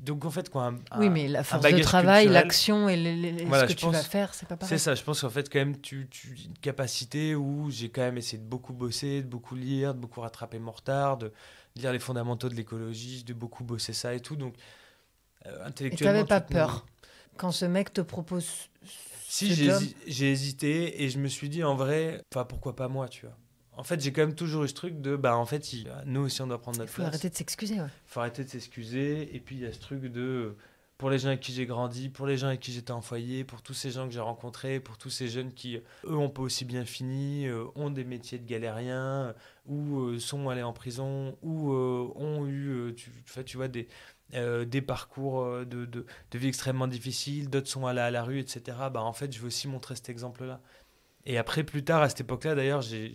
donc, en fait, quoi, oui, mais la force de travail, culturel, l'action et ce que tu vas faire, c'est pas pareil. C'est ça, je pense qu'en fait, quand même, une capacité où j'ai quand même essayé de beaucoup bosser, de beaucoup lire, de beaucoup rattraper mon retard, de lire les fondamentaux de l'écologie, de beaucoup bosser ça et tout. Donc, intellectuellement. Et t'avais pas peur quand ce mec te propose si, j'ai hésité et je me suis dit, en vrai, pourquoi pas moi, tu vois. En fait, j'ai quand même toujours eu ce truc de, en fait, nous aussi, on doit prendre notre place. Il faut arrêter de s'excuser, ouais. Il faut arrêter de s'excuser. Et puis, il y a ce truc de, pour les gens avec qui j'ai grandi, pour les gens avec qui j'étais en foyer, pour tous ces gens que j'ai rencontrés, pour tous ces jeunes qui, eux, ont pas aussi bien fini, ont des métiers de galériens, ou sont allés en prison, ou ont eu, tu vois, des parcours de vie extrêmement difficiles, d'autres sont allés à la rue, etc. En fait, je veux aussi montrer cet exemple-là. Et après, plus tard, à cette époque-là, d'ailleurs, j'ai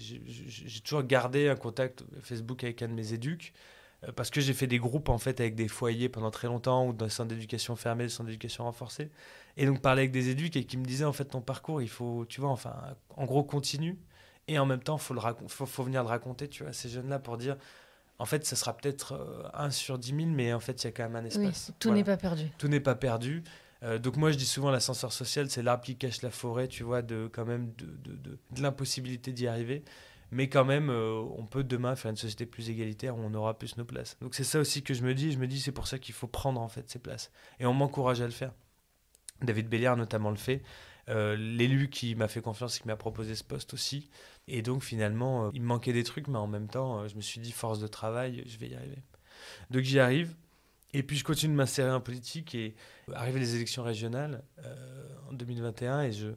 toujours gardé un contact Facebook avec un de mes éducs, parce que j'ai fait des groupes, en fait, avec des foyers pendant très longtemps, ou dans des centres d'éducation fermés, des centres d'éducation renforcés. Et donc, parler avec des éducs et qui me disaient, en fait, ton parcours, il faut, tu vois, en gros, continue. Et en même temps, faut venir le raconter, tu vois, à ces jeunes-là, pour dire, en fait, ça sera peut-être 1 sur 10 000, mais en fait, il y a quand même un espace. Oui, tout n'est pas perdu. Tout n'est pas perdu. Donc moi je dis souvent l'ascenseur social c'est l'arbre qui cache la forêt, tu vois, de l'impossibilité d'y arriver, mais quand même on peut demain faire une société plus égalitaire où on aura plus nos places. Donc c'est ça aussi que je me dis c'est pour ça qu'il faut prendre en fait ces places et on m'encourage à le faire. David Béliard notamment le fait, l'élu qui m'a fait confiance et qui m'a proposé ce poste aussi, et donc finalement il me manquait des trucs, mais en même temps je me suis dit force de travail, je vais y arriver. Donc j'y arrive. Et puis je continue de m'insérer en politique et arrivent les élections régionales en 2021 et je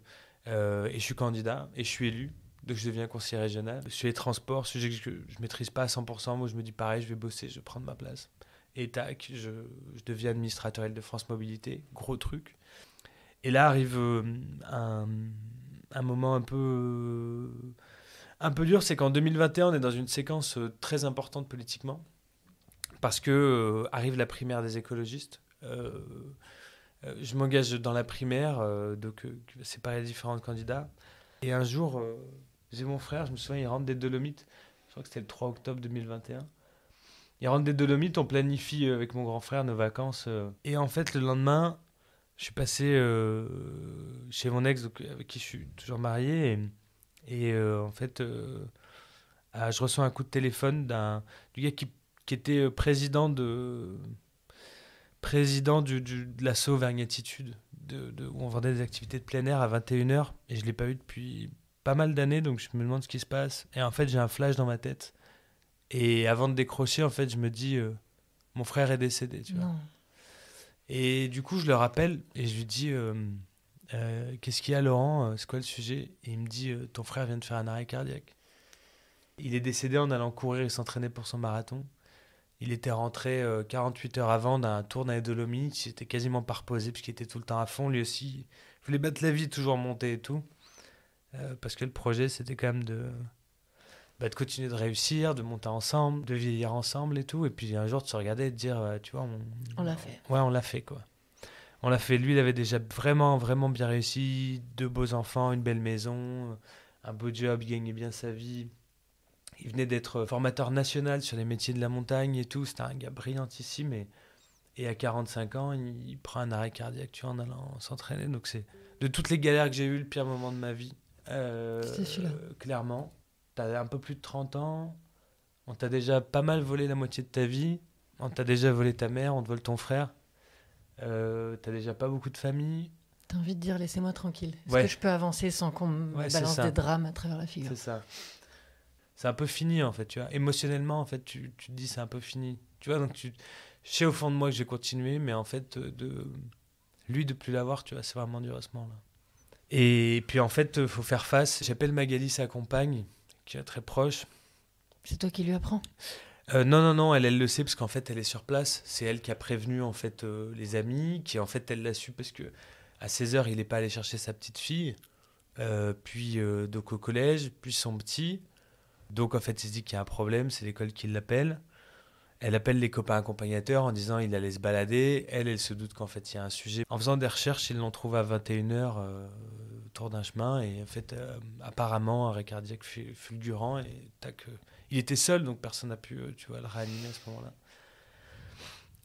suis candidat et je suis élu. Donc je deviens conseiller régional. Je suis les transports, sujet que je maîtrise pas à 100%. Moi je me dis pareil, je vais bosser, je vais prendre ma place. Et tac, je deviens administrateur Île-de-France Mobilité, gros truc. Et là arrive un moment un peu dur, c'est qu'en 2021 on est dans une séquence très importante politiquement. Parce que arrive la primaire des écologistes. Je m'engage dans la primaire, donc séparer les différents candidats. Et un jour, j'ai mon frère, je me souviens, il rentre des Dolomites. Je crois que c'était le 3 octobre 2021. Il rentre des Dolomites, on planifie avec mon grand frère nos vacances. Et en fait, le lendemain, je suis passé chez mon ex, donc, avec qui je suis toujours marié. Et en fait, je reçois un coup de téléphone du gars qui était président de l'assaut Auvergne-Attitude, où on vendait des activités de plein air à 21h, et je ne l'ai pas eu depuis pas mal d'années, donc je me demande ce qui se passe. Et en fait, j'ai un flash dans ma tête. Et avant de décrocher, en fait, je me dis, mon frère est décédé, tu vois. Et du coup, je le rappelle, et je lui dis, qu'est-ce qu'il y a, Laurent ? C'est quoi le sujet ? Et il me dit, ton frère vient de faire un arrêt cardiaque. Il est décédé en allant courir et s'entraîner pour son marathon. Il était rentré 48 heures avant d'un tour dans les Dolomites. Il était quasiment pas reposé parce qu'il était tout le temps à fond. Lui aussi, il voulait battre la vie, toujours monter et tout. Parce que le projet, c'était quand même de continuer de réussir, de monter ensemble, de vieillir ensemble et tout. Et puis un jour, de se regarder et de dire, tu vois, on l'a fait. Ouais, on l'a fait, quoi. On l'a fait. Lui, il avait déjà vraiment, vraiment bien réussi. 2 beaux enfants, une belle maison, un beau job, il gagnait bien sa vie. Il venait d'être formateur national sur les métiers de la montagne et tout. C'était un gars brillantissime. Et à 45 ans, il prend un arrêt cardiaque, tu vois, en allant s'entraîner. Donc c'est de toutes les galères que j'ai eues, le pire moment de ma vie. C'est celui-là. Clairement. t'as un peu plus de 30 ans, on t'a déjà pas mal volé la moitié de ta vie, on t'a déjà volé ta mère, on te vole ton frère, t'as déjà pas beaucoup de famille. T'as envie de dire laissez-moi tranquille. Est-ce que Ouais, je peux avancer sans qu'on me ouais, c'est balance des ça, drames à travers la figure? c'est ça. C'est un peu fini en fait, tu vois. Émotionnellement, en fait, tu te dis c'est un peu fini. Tu vois, donc je sais au fond de moi que j'ai continué, mais en fait, lui de plus l'avoir, tu vois, c'est vraiment dur à ce moment-là. Et puis en fait, faut faire face. J'appelle Magali, sa compagne, qui est très proche. C'est toi qui lui apprends? Non, non, non, elle le sait parce qu'en fait, elle est sur place. C'est elle qui a prévenu en fait les amis, qui en fait, elle l'a su parce que à 16 h il n'est pas allé chercher sa petite fille, puis donc au collège, puis son petit. Donc en fait, il se dit qu'il y a un problème, c'est l'école qui l'appelle. Elle appelle les copains accompagnateurs en disant il allait se balader. Elle se doute qu'en fait, il y a un sujet. En faisant des recherches, ils l'ont trouvé à 21 h autour d'un chemin. Et en fait, apparemment, arrêt cardiaque fulgurant. Et tac, il était seul, donc personne n'a pu tu vois, le réanimer à ce moment-là.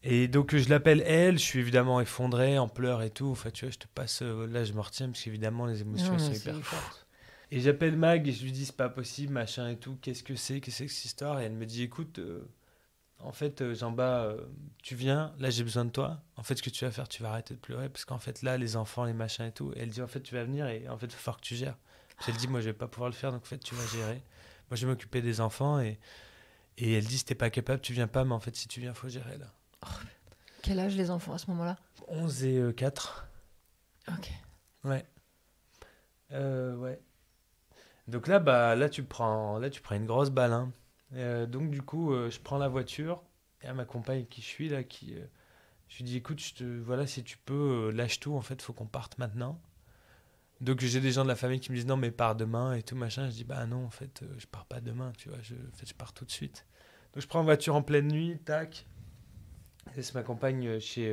Et donc, je l'appelle elle. Je suis évidemment effondré, en pleurs et tout. Enfin, tu vois, je te passe. Là, je me retiens parce qu'évidemment, les émotions Non, sont mais hyper c'est- fortes. Et j'appelle Mag et je lui dis c'est pas possible, machin et tout. Qu'est-ce que c'est que cette histoire? Et elle me dit écoute. En fait, Jean-Bas, tu viens, là j'ai besoin de toi. En fait, ce que tu vas faire, tu vas arrêter de pleurer parce qu'en fait, là, les enfants, les machins et tout. Et elle dit, en fait, tu vas venir et en fait, il va falloir que tu gères. Puis elle dit, moi, je vais pas pouvoir le faire, donc en fait, tu vas gérer. Moi, je vais m'occuper des enfants et elle dit, si t'es pas capable, tu viens pas, mais en fait, si tu viens, faut gérer là. Quel âge les enfants à ce moment-là? 11 et 4. Ok. Ouais. Ouais. Donc là, bah, là, tu prends une grosse balle, hein. Donc, du coup, je prends la voiture et à ma compagne qui je suis là, je lui dis, écoute, voilà, si tu peux, lâche tout, en fait, faut qu'on parte maintenant. Donc j'ai des gens de la famille qui me disent, non, mais pars demain et tout, machin. Je dis, bah non, en fait, je pars pas demain, tu vois, en fait, je pars tout de suite. Donc je prends une voiture en pleine nuit, tac. Je laisse ma compagne chez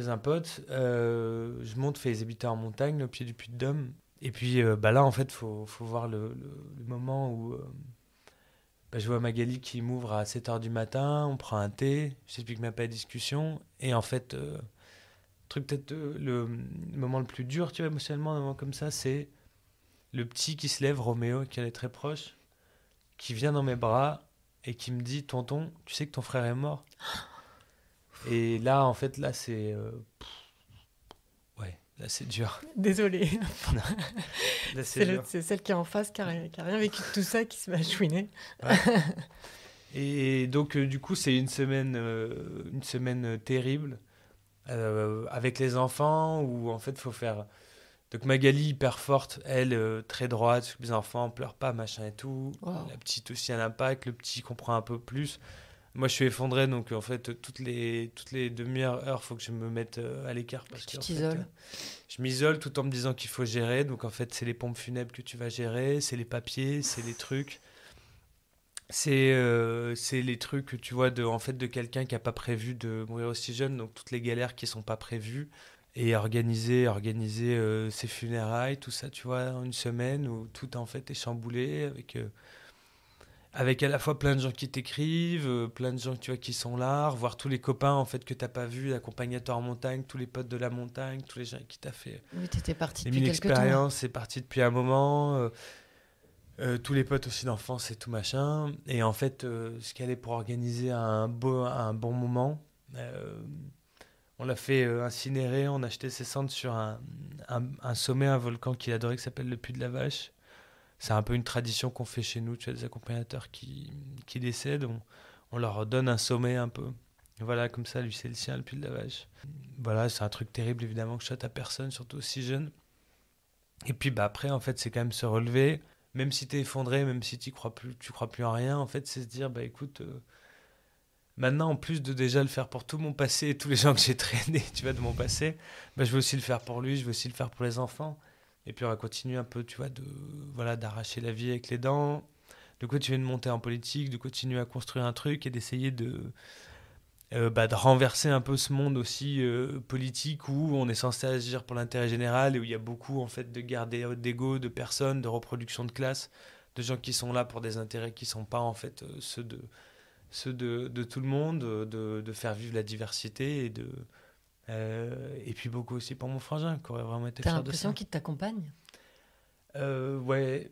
un pote. Je monte, fais les habitats en montagne, au pied du Puy de Dôme. Et puis bah là, en fait, faut voir le moment où bah, je vois Magali qui m'ouvre à 7 h du matin, on prend un thé, je t'explique même pas la discussion. Et en fait, truc peut-être le moment le plus dur, tu vois, émotionnellement, un moment comme ça, c'est le petit qui se lève, Roméo, qui en est très proche, qui vient dans mes bras et qui me dit, tonton, tu sais que ton frère est mort? Et là, en fait, là, c'est... ouais, là, c'est dur. Désolée. Là, c'est dur. C'est celle qui est en face, qui a rien vécu de tout ça, qui se met à chouiner. Ouais. Et donc, du coup, c'est une semaine terrible avec les enfants où, en fait, il faut faire... Donc Magali, hyper forte, elle, très droite, les enfants pleurent pas, machin et tout. Wow. La petite aussi un impact, le petit comprend un peu plus. Moi, je suis effondré, donc en fait, toutes les demi-heures, faut que je me mette à l'écart. Parce Tu que, en t'isoles. fait, je m'isole tout en me disant qu'il faut gérer. Donc en fait, c'est les pompes funèbres que tu vas gérer, c'est les papiers, c'est les trucs. C'est les trucs que tu vois en fait, de quelqu'un qui n'a pas prévu de mourir aussi jeune, donc toutes les galères qui ne sont pas prévues. Et organiser ses funérailles, tout ça, tu vois, en une semaine où tout en fait est chamboulé avec à la fois plein de gens qui t'écrivent, plein de gens tu vois, qui sont là, revoir tous les copains en fait que t'as pas vus, l'accompagnateur en montagne, tous les potes de la montagne, tous les gens qui t'a fait Oui, t'étais partie les depuis mille quelque temps. expériences, c'est parti depuis un moment. Tous les potes aussi d'enfance et tout machin. Et en fait, ce qu'il y allait pour organiser un bon moment, euh, on l'a fait incinérer, on a jeté ses cendres sur un sommet, un volcan qu'il adorait qui s'appelle le Puy de la Vache. C'est un peu une tradition qu'on fait chez nous, tu as des accompagnateurs qui décèdent, on leur donne un sommet un peu. Voilà, comme ça, lui c'est le sien, le Puy de la Vache. Voilà, c'est un truc terrible évidemment que je souhaite à personne, surtout aussi jeune. Et puis bah, après, en fait, c'est quand même se relever, même si t'es effondré, même si tu crois plus en rien, en fait, c'est se dire, bah écoute, maintenant, en plus de déjà le faire pour tout mon passé et tous les gens que j'ai traînés, tu vois, de mon passé, bah, je veux aussi le faire pour lui, je veux aussi le faire pour les enfants. Et puis on va continuer un peu, tu vois, voilà, d'arracher la vie avec les dents, de continuer de monter en politique, de continuer à construire un truc et d'essayer de renverser un peu ce monde aussi politique où on est censé agir pour l'intérêt général et où il y a beaucoup en fait de guerre d'ego, de personnes, de reproduction de classe, de gens qui sont là pour des intérêts qui sont pas en fait ceux de tout le monde, de faire vivre la diversité et puis beaucoup aussi pour mon frangin qui aurait vraiment été T'as fier de ça. l'impression qu'il t'accompagne? Ouais,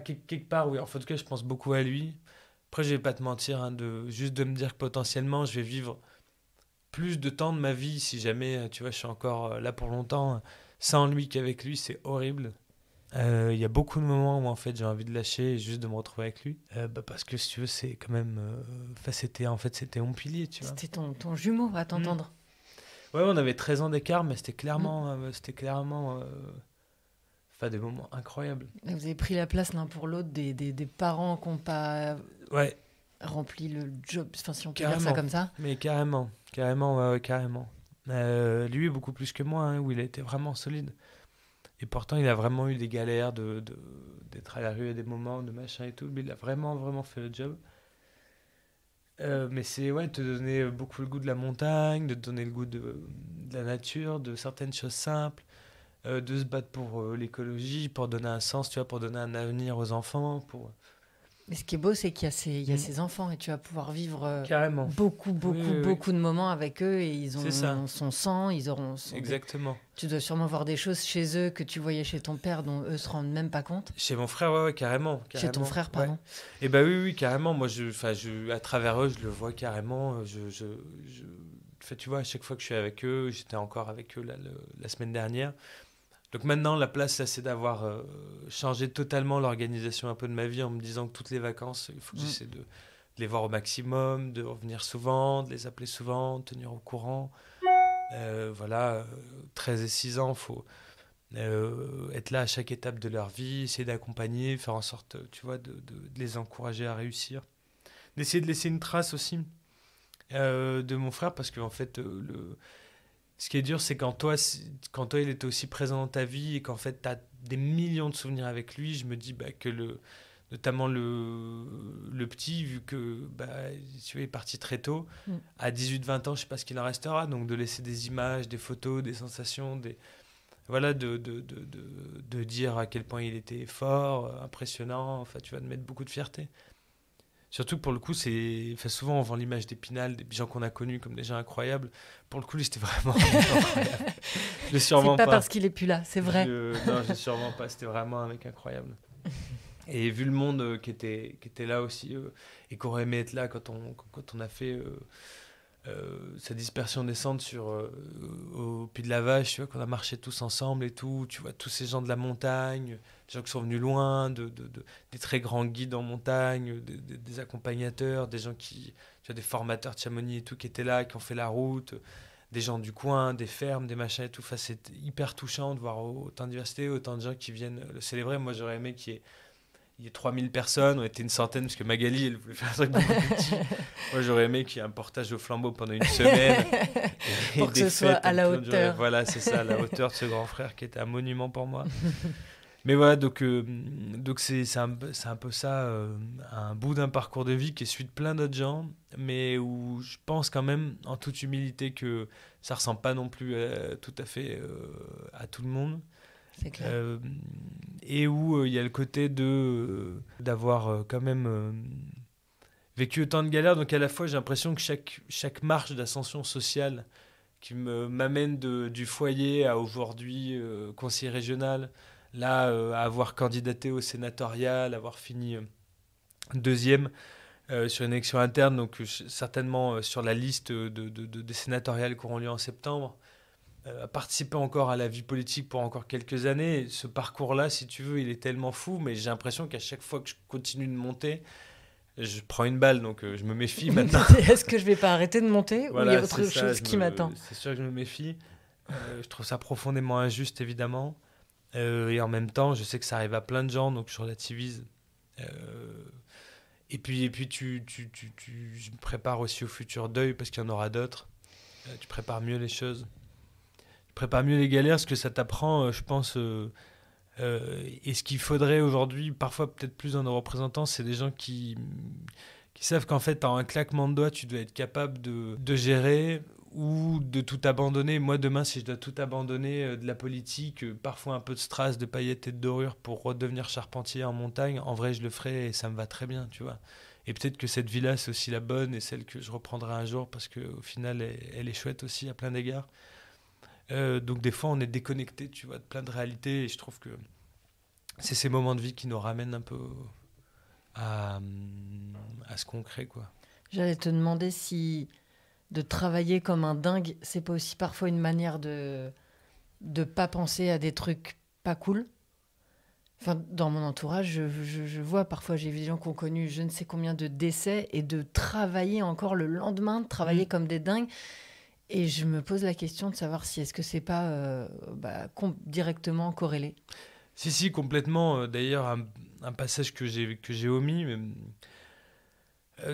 quelque part, oui. En tout cas, je pense beaucoup à lui. Après, je vais pas te mentir, hein, juste de me dire que potentiellement, je vais vivre plus de temps de ma vie si jamais, tu vois, je suis encore là pour longtemps. Sans lui qu'avec lui, c'est horrible. Il y a beaucoup de moments où en fait j'ai envie de lâcher et juste de me retrouver avec lui. Parce que si tu veux, c'est quand même. Enfin, c'était mon pilier, tu vois. C'était ton jumeau, à Mm. t'entendre. Ouais, on avait 13 ans d'écart, mais c'était clairement enfin, des moments incroyables. Et vous avez pris la place l'un pour l'autre des parents qui n'ont pas Ouais, rempli le job, enfin si on peut dire ça carrément. comme ça. Mais carrément, ouais, carrément. Lui, beaucoup plus que moi, hein, où il a été vraiment solide. Et pourtant, il a vraiment eu des galères d'être à la rue à des moments, de machin et tout. Mais il a vraiment, vraiment fait le job. Mais c'est ouais, te donner beaucoup le goût de la montagne, de te donner le goût de la nature, de certaines choses simples, de se battre pour l'écologie, pour donner un sens, tu vois, pour donner un avenir aux enfants. Mais ce qui est beau, c'est qu'il y a il y a Mm. ses enfants et tu vas pouvoir vivre Carrément. beaucoup, Oui, beaucoup, oui, oui. beaucoup de moments avec eux et ils C'est ça. ont son sang, ils auront Exactement. Tu dois sûrement voir des choses chez eux que tu voyais chez ton père dont eux se rendent même pas compte. Chez mon frère, ouais, carrément. Chez ton frère, Ouais. pardon. Et bah oui, carrément. Moi, à travers eux, je le vois carrément. Enfin, tu vois, à chaque fois que je suis avec eux, j'étais encore avec eux la semaine dernière. Donc maintenant, la place, ça, c'est d'avoir changé totalement l'organisation un peu de ma vie en me disant que toutes les vacances, il faut que j'essaie de les voir au maximum, de revenir souvent, de les appeler souvent, de tenir au courant. Voilà, 13 et 6 ans, il faut être là à chaque étape de leur vie, essayer d'accompagner, faire en sorte, tu vois, de les encourager à réussir. D'essayer de laisser une trace aussi de mon frère, parce qu'en fait, ce qui est dur, c'est quand toi, il était aussi présent dans ta vie et qu'en fait, tu as des millions de souvenirs avec lui, je me dis que notamment le petit, vu que tu vois, il est parti très tôt, à 18-20 ans, je sais pas ce qu'il en restera, donc de laisser des images, des photos, des sensations, voilà, de dire à quel point il était fort, impressionnant, enfin, tu vas de mettre beaucoup de fierté. Surtout que pour le coup, enfin, souvent on vend l'image d'Épinal, des gens qu'on a connus comme des gens incroyables. Pour le coup, lui, c'était vraiment incroyable. Je le C'est sûrement pas pas. parce qu'il est plus là, c'est vrai. Non, je le sûrement pas. C'était vraiment un mec incroyable. Et vu le monde qui était là aussi, et qu'on aurait aimé être là quand on a fait sa dispersion descente au Puy de la Vache, tu vois, qu'on a marché tous ensemble et tout, tu vois, tous ces gens de la montagne, des gens qui sont venus loin, des très grands guides en montagne, des accompagnateurs, des gens tu vois, des formateurs de Chamonix et tout qui étaient là, qui ont fait la route, des gens du coin, des fermes, des machins et tout. Enfin, c'est hyper touchant de voir autant de diversité, autant de gens qui viennent le célébrer. Moi, j'aurais aimé il y a 3000 personnes, on était une centaine, parce que Magali, elle voulait faire un truc beaucoup plus petit. Moi, j'aurais aimé qu'il y ait un portage au flambeau pendant une semaine. Pour que ce soit à la hauteur. Voilà, c'est ça, à la hauteur de ce grand frère qui était un monument pour moi. Mais voilà, donc c'est un peu ça, un bout d'un parcours de vie qui est celui de plein d'autres gens, mais où je pense quand même, en toute humilité, que ça ressemble pas non plus tout à fait à tout le monde. C'est clair. Et où il y a le côté d'avoir quand même vécu autant de galères. Donc à la fois, j'ai l'impression que chaque marche d'ascension sociale qui m'amène du foyer à aujourd'hui conseiller régional, là, à avoir candidaté au sénatorial, avoir fini deuxième sur une élection interne, donc certainement sur la liste des sénatoriales qui auront lieu en septembre, à participer encore à la vie politique pour encore quelques années. Ce parcours-là, si tu veux, il est tellement fou, mais j'ai l'impression qu'à chaque fois que je continue de monter, je prends une balle, donc je me méfie maintenant. Est-ce que je vais pas arrêter de monter Voilà, ou il y a autre c'est ça, chose qui m'attend? C'est sûr que je me méfie. Je trouve ça profondément injuste, évidemment. Et en même temps, je sais que ça arrive à plein de gens, donc je relativise. Et puis je me prépare aussi au futur deuil, parce qu'il y en aura d'autres. Tu prépares mieux les choses. Tu prépares mieux les galères, parce que ça t'apprend, je pense... et ce qu'il faudrait aujourd'hui, parfois peut-être plus dans nos représentants, c'est des gens qui savent qu'en fait, en un claquement de doigts, tu dois être capable de gérer ou de tout abandonner. Moi, demain, si je dois tout abandonner, de la politique, parfois un peu de strass, de paillettes et de dorures pour redevenir charpentier en montagne, en vrai, je le ferai et ça me va très bien, tu vois. Et peut-être que cette vie-là, c'est aussi la bonne et celle que je reprendrai un jour parce qu'au final, elle est chouette aussi à plein d'égards. Donc des fois, on est déconnecté, tu vois, de plein de réalités et je trouve que c'est ces moments de vie qui nous ramènent un peu à, à ce concret, quoi. J'allais te demander si de travailler comme un dingue, c'est pas aussi parfois une manière de pas penser à des trucs pas cool. Enfin, dans mon entourage, je vois parfois, j'ai vu des gens qui ont connu je ne sais combien de décès et de travailler encore le lendemain, de travailler comme des dingues. Et je me pose la question de savoir si est-ce que c'est pas directement corrélé. Si, complètement. D'ailleurs, un passage que j'ai omis, mais,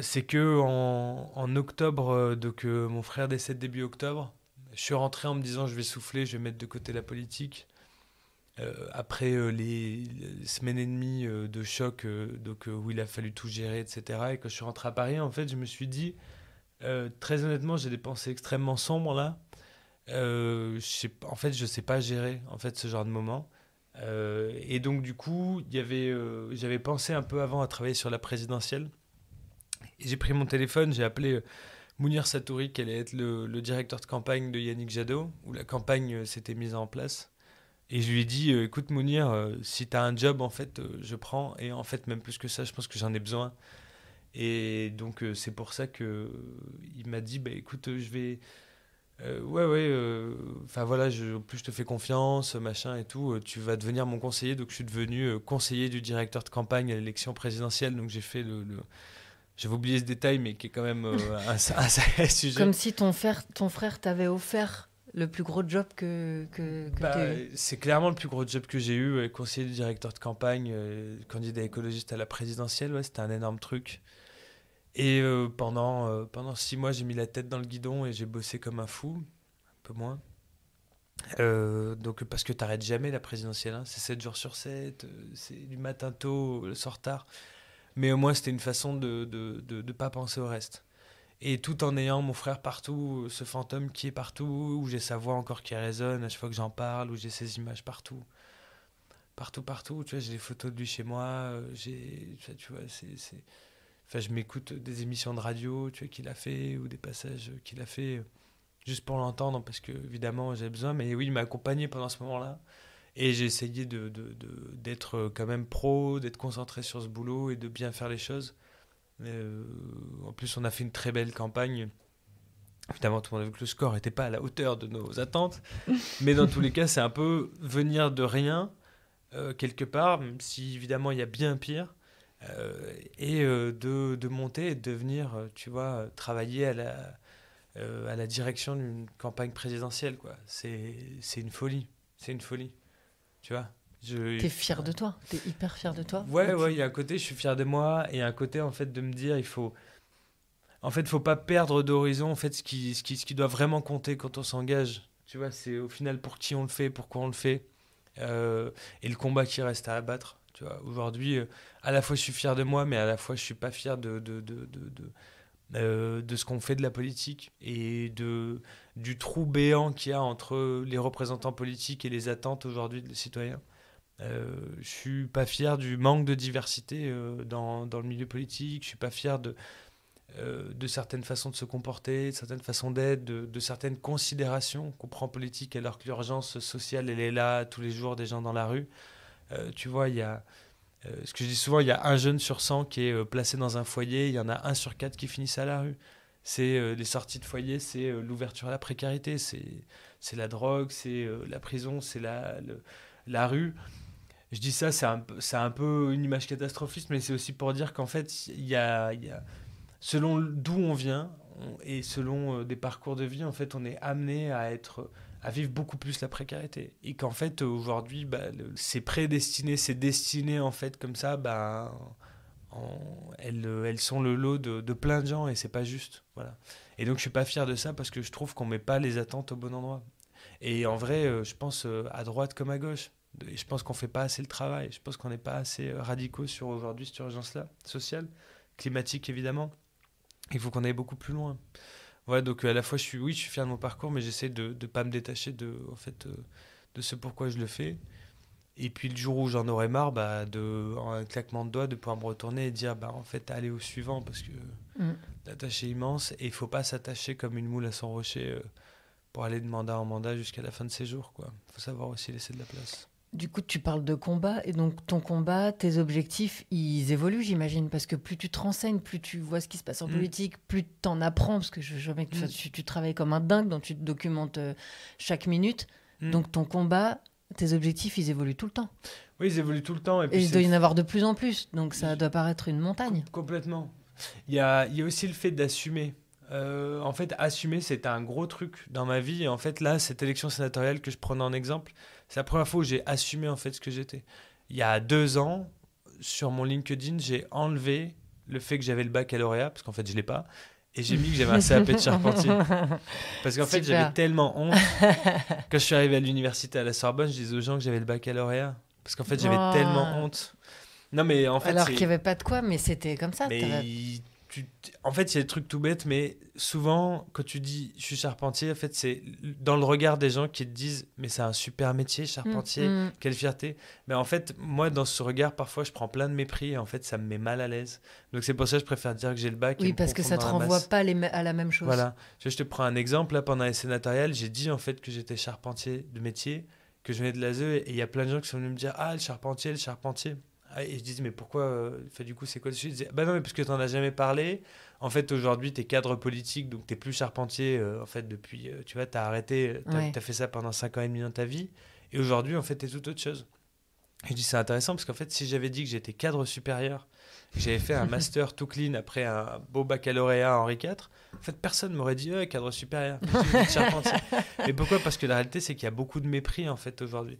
c'est que en octobre, donc mon frère décède début octobre, je suis rentré en me disant je vais souffler, je vais mettre de côté la politique. Après les semaines et demie de choc, où il a fallu tout gérer, etc. Et quand je suis rentré à Paris, en fait, je me suis dit, très honnêtement, j'ai des pensées extrêmement sombres là. En fait, je sais pas gérer en fait ce genre de moment. Et donc du coup, j'avais pensé un peu avant à travailler sur la présidentielle. Et j'ai pris mon téléphone, j'ai appelé Mounir Satouri, qui allait être le directeur de campagne de Yannick Jadot, où la campagne s'était mise en place. Et je lui ai dit, écoute Mounir, si tu as un job, en fait, je prends. Et en fait, même plus que ça, je pense que j'en ai besoin. Et donc, c'est pour ça que il m'a dit, bah, écoute, je vais... enfin voilà, en plus je te fais confiance, machin et tout, tu vas devenir mon conseiller. Donc je suis devenu conseiller du directeur de campagne à l'élection présidentielle. Donc j'ai fait j'avais oublié ce détail, mais qui est quand même un sacré sujet. Comme si ton frère t'avait offert le plus gros job que tu as eu. C'est clairement le plus gros job que j'ai eu, conseiller du directeur de campagne, candidat écologiste à la présidentielle, ouais, c'était un énorme truc. Et pendant 6 mois, j'ai mis la tête dans le guidon et j'ai bossé comme un fou, un peu moins. Donc parce que t'arrêtes jamais la présidentielle, hein. C'est 7 jours sur 7, c'est du matin tôt, le soir tard. Mais au moins, c'était une façon de pas penser au reste. Et tout en ayant mon frère partout, ce fantôme qui est partout, où j'ai sa voix encore qui résonne à chaque fois que j'en parle, où j'ai ses images partout. Partout, partout. Tu vois, j'ai des photos de lui chez moi, tu vois, Enfin, je m'écoute des émissions de radio, tu vois, qu'il a fait, ou des passages qu'il a fait, juste pour l'entendre, parce que, évidemment, j'ai besoin. Mais oui, il m'a accompagné pendant ce moment-là. Et j'ai essayé d'être quand même pro, d'être concentré sur ce boulot et de bien faire les choses. En plus, on a fait une très belle campagne. Évidemment, tout le monde a vu que le score n'était pas à la hauteur de nos attentes. Mais dans tous les cas, c'est un peu venir de rien, quelque part, même si évidemment il y a bien pire. De monter et de venir, tu vois, travailler à la direction d'une campagne présidentielle, quoi. C'est une folie. C'est une folie. Tu vois. T'es fier de toi, t'es hyper fier de toi. Ouais, il y a un côté, je suis fier de moi, et un côté, en fait, de me dire, faut pas perdre d'horizon, en fait, ce qui doit vraiment compter quand on s'engage. Tu vois, c'est au final pour qui on le fait, pourquoi on le fait, et le combat qui reste à abattre. Tu vois, aujourd'hui, à la fois je suis fier de moi, mais à la fois je suis pas fier de ce qu'on fait de la politique et du trou béant qu'il y a entre les représentants politiques et les attentes aujourd'hui des citoyens. Je suis pas fier du manque de diversité dans le milieu politique. Je suis pas fier de certaines façons de se comporter, de certaines façons d'être, de certaines considérations qu'on prend politique alors que l'urgence sociale, elle est là tous les jours, des gens dans la rue. Tu vois, il y a, ce que je dis souvent, il y a un jeune sur 100 qui est placé dans un foyer, il y en a un sur 4 qui finissent à la rue. C'est les sorties de foyer, c'est l'ouverture à la précarité, c'est la drogue, c'est la prison, c'est la rue. Je dis ça, c'est un peu une image catastrophiste, mais c'est aussi pour dire qu'en fait, selon d'où on vient et selon des parcours de vie, en fait, on est amené à vivre beaucoup plus la précarité. Et qu'en fait, aujourd'hui, bah, c'est prédestiné, c'est destiné, en fait, comme ça, bah, elles sont le lot de plein de gens et c'est pas juste. Voilà. Et donc, je suis pas fier de ça parce que je trouve qu'on met pas les attentes au bon endroit. Et en vrai, je pense à droite comme à gauche. Et je pense qu'on fait pas assez le travail. Je pense qu'on n'est pas assez radicaux sur aujourd'hui cette urgence-là, sociale, climatique évidemment. Il faut qu'on aille beaucoup plus loin. Ouais, donc à la fois oui, je suis fier de mon parcours, mais j'essaie de ne pas me détacher de ce pourquoi je le fais. Et puis le jour où j'en aurai marre, bah, en un claquement de doigts, de pouvoir me retourner et dire, bah, en fait, aller au suivant, parce que la tâche est immense et il faut pas s'attacher comme une moule à son rocher pour aller de mandat en mandat jusqu'à la fin de ses jours, quoi. Faut savoir aussi laisser de la place. Du coup, tu parles de combat, et donc ton combat, tes objectifs, ils évoluent, j'imagine, parce que plus tu te renseignes, plus tu vois ce qui se passe en politique, plus tu en apprends, parce que je vois que tu travailles comme un dingue, donc tu te documentes chaque minute. Donc ton combat, tes objectifs, ils évoluent tout le temps. Oui, ils évoluent tout le temps. Et il doit y en avoir de plus en plus, donc ça doit paraître une montagne. Complètement. Il y a aussi le fait d'assumer. En fait, assumer, c'était un gros truc dans ma vie. Et en fait, là, cette élection sénatoriale que je prenais en exemple, c'est la première fois où j'ai assumé en fait ce que j'étais. Il y a 2 ans, sur mon LinkedIn, j'ai enlevé le fait que j'avais le baccalauréat, parce qu'en fait, je l'ai pas. Et j'ai mis que j'avais un CAP de charpentier. Parce qu'en fait, j'avais tellement honte. Quand je suis arrivé à l'université à la Sorbonne, je disais aux gens que j'avais le baccalauréat. Parce qu'en fait, j'avais tellement honte. Non, mais en fait, alors qu'il n'y avait pas de quoi, mais c'était comme ça. Mais en fait, il y a des trucs tout bêtes, mais souvent, quand tu dis je suis charpentier, en fait, c'est dans le regard des gens qui te disent mais c'est un super métier, charpentier, quelle fierté. Mais en fait, moi, dans ce regard, parfois, je prends plein de mépris et en fait, ça me met mal à l'aise. Donc, c'est pour ça que je préfère dire que j'ai le bac. Oui, parce que ça te renvoie pas à la même chose. Voilà. Je te prends un exemple. Là, pendant les sénatoriales, j'ai dit en fait que j'étais charpentier de métier, que je venais de l'ASE et il y a plein de gens qui sont venus me dire ah, le charpentier, le charpentier. Et je disais, mais pourquoi du coup, c'est quoi le sujet? Je disais, bah non, mais parce que tu n'en as jamais parlé. En fait, aujourd'hui, tu es cadre politique, donc tu n'es plus charpentier. En fait, depuis, tu vois, tu as arrêté, tu as fait ça pendant 5 ans et demi dans ta vie. Et aujourd'hui, en fait, tu es tout autre chose. Et je dis, c'est intéressant parce qu'en fait, si j'avais dit que j'étais cadre supérieur, que j'avais fait un master tout clean après un beau baccalauréat Henri IV, en fait, personne m'aurait dit, cadre supérieur, charpentier. Et pourquoi? Parce que la réalité, c'est qu'il y a beaucoup de mépris, en fait, aujourd'hui.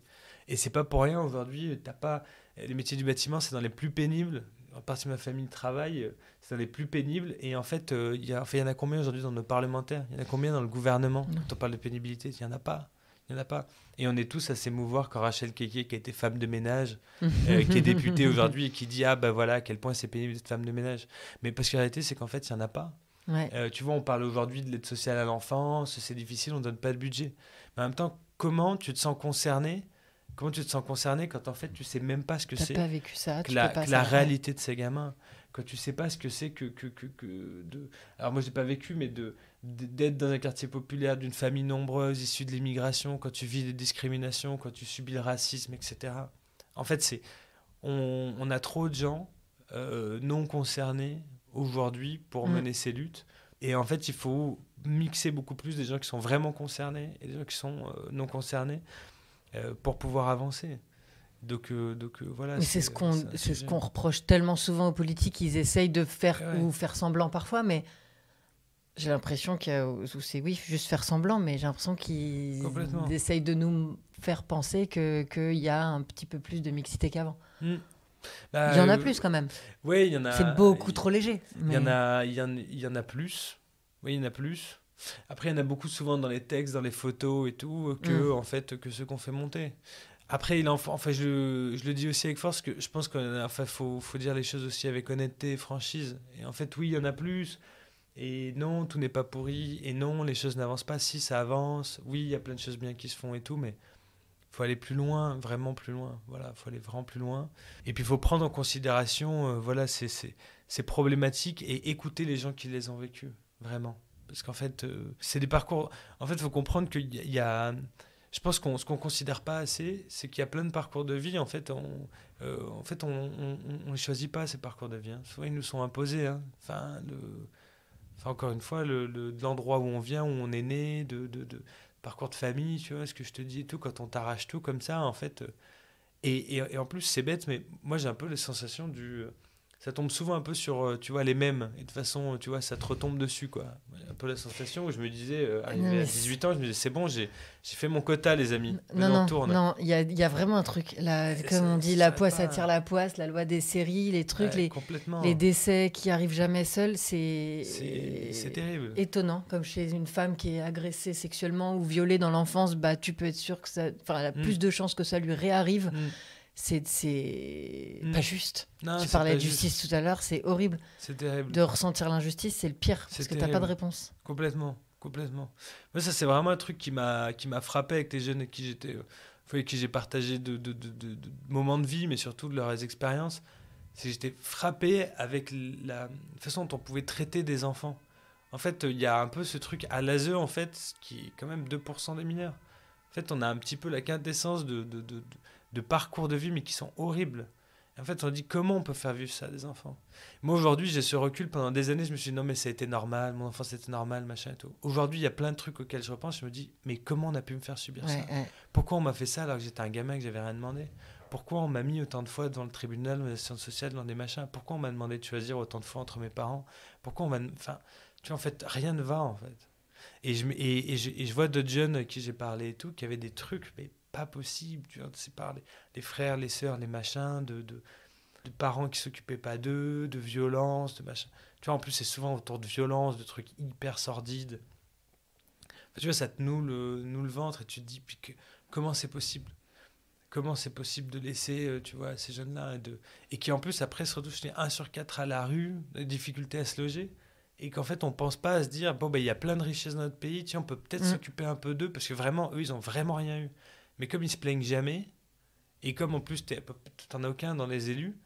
Et c'est pas pour rien, aujourd'hui, t'as pas... Les métiers du bâtiment, c'est dans les plus pénibles. En partie de ma famille travaille, c'est dans les plus pénibles. Et en fait, il y en a combien aujourd'hui dans nos parlementaires? Il y en a combien dans le gouvernement? Quand on parle de pénibilité, il n'y en a pas. Il n'y en a pas. Et on est tous à s'émouvoir quand Rachel Keke, qui a été femme de ménage, qui est députée aujourd'hui et qui dit ah ben voilà, à quel point c'est pénible d'être femme de ménage. Mais parce que la réalité, c'est qu'en fait, il n'y en a pas. Ouais. Tu vois, on parle aujourd'hui de l'aide sociale à l'enfance, c'est difficile, on ne donne pas de budget. Mais en même temps, comment tu te sens concerné? Comment tu te sens concerné quand en fait tu sais même pas ce que c'est pas vécu ça, que la réalité de ces gamins, quand tu sais pas ce que c'est que de... Alors moi j'ai pas vécu, mais d'être dans un quartier populaire d'une famille nombreuse issue de l'immigration, quand tu vis des discriminations, quand tu subis le racisme, etc. En fait on a trop de gens non concernés aujourd'hui pour mener ces luttes, et en fait il faut mixer beaucoup plus des gens qui sont vraiment concernés et des gens qui sont non concernés pour pouvoir avancer. Donc voilà. Mais c'est ce qu'on reproche tellement souvent aux politiques, ils essayent de faire ou faire semblant parfois, mais j'ai l'impression c'est juste faire semblant, mais j'ai l'impression qu'ils essayent de nous faire penser qu'il y a un petit peu plus de mixité qu'avant. Bah, il y en a plus quand même. Oui, il y en a. C'est beaucoup trop léger. Il y en a plus. Oui, il y en a plus. Après, il y en a beaucoup souvent dans les textes, dans les photos et tout, en fait, que ceux qu'on fait monter. Après, je le dis aussi avec force, que je pense qu'il faut dire les choses aussi avec honnêteté et franchise. Et en fait, oui, il y en a plus. Et non, tout n'est pas pourri. Et non, les choses n'avancent pas. Si, ça avance. Oui, il y a plein de choses bien qui se font et tout, mais il faut aller plus loin, vraiment plus loin. Voilà, il faut aller vraiment plus loin. Et puis, il faut prendre en considération ces problématiques et écouter les gens qui les ont vécues, vraiment. Parce qu'en fait, c'est des parcours... En fait, il faut comprendre qu'il y a... Je pense ce qu'on considère pas assez, c'est qu'il y a plein de parcours de vie. En fait, on ne choisit pas ces parcours de vie. Hein. Souvent, ils nous sont imposés. Hein. Encore une fois, de l'endroit où on vient, où on est né, de parcours de famille, tu vois, ce que je te dis et tout, quand on t'arrache tout comme ça, en fait. Et en plus, c'est bête, mais moi, j'ai un peu la sensation du... Ça tombe souvent un peu sur, tu vois, les mêmes. Et de toute façon, tu vois, ça te retombe dessus, quoi. Un peu la sensation où je me disais, arrivé à 18 ans, je me disais, c'est bon, j'ai fait mon quota, les amis. Non, il y a vraiment un truc. Là, comme on dit, la poisse attire la poisse, la loi des séries, les trucs, les décès qui arrivent jamais seuls, c'est terrible. Étonnant. Comme chez une femme qui est agressée sexuellement ou violée dans l'enfance, bah, tu peux être sûr que elle a plus de chances que ça lui réarrive. C'est pas juste. Non, tu parlais de justice tout à l'heure, c'est horrible. C'est terrible. De ressentir l'injustice, c'est le pire, parce que t'as pas de réponse. Complètement. Moi, ça, c'est vraiment un truc qui m'a frappé avec les jeunes avec qui j'ai partagé de moments de vie, mais surtout de leurs expériences. C'est que j'étais frappé avec la façon dont on pouvait traiter des enfants. En fait, il y a un peu ce truc à l'ASE, en fait, qui est quand même 2% des mineurs. En fait, on a un petit peu la quintessence de parcours de vie, mais qui sont horribles. Et en fait, on dit comment on peut faire vivre ça à des enfants. Moi, aujourd'hui, j'ai ce recul. Pendant des années, je me suis dit non, mais ça a été normal, mon enfant, c'était normal, machin et tout. Aujourd'hui, il y a plein de trucs auxquels je repense. Je me dis, mais comment on a pu me faire subir ça? Pourquoi on m'a fait ça alors que j'étais un gamin, que j'avais rien demandé? Pourquoi on m'a mis autant de fois devant le tribunal, dans l'assistance sociale, dans des machins? Pourquoi on m'a demandé de choisir autant de fois entre mes parents? Pourquoi on m'a... Enfin, tu vois, en fait, rien ne va, en fait. Et je vois d'autres jeunes à qui j'ai parlé et tout, qui avaient des trucs, mais pas possible. Tu vois, c'est par les frères, les sœurs, les machins, de parents qui s'occupaient pas d'eux, de violence, de machin. Tu vois, en plus, c'est souvent autour de violence, de trucs hyper sordides. Enfin, tu vois, ça te noue le ventre et tu te dis, comment c'est possible? Comment c'est possible de laisser, tu vois, ces jeunes-là et qui en plus après se retrouvent 1 sur 4 à la rue, des difficultés à se loger, et qu'en fait on pense pas à se dire bon ben il y a plein de richesses dans notre pays, tiens on peut peut-être s'occuper un peu d'eux parce que vraiment eux ils ont vraiment rien eu. Mais comme ils se plaignent jamais et comme en plus t'en as aucun dans les élus,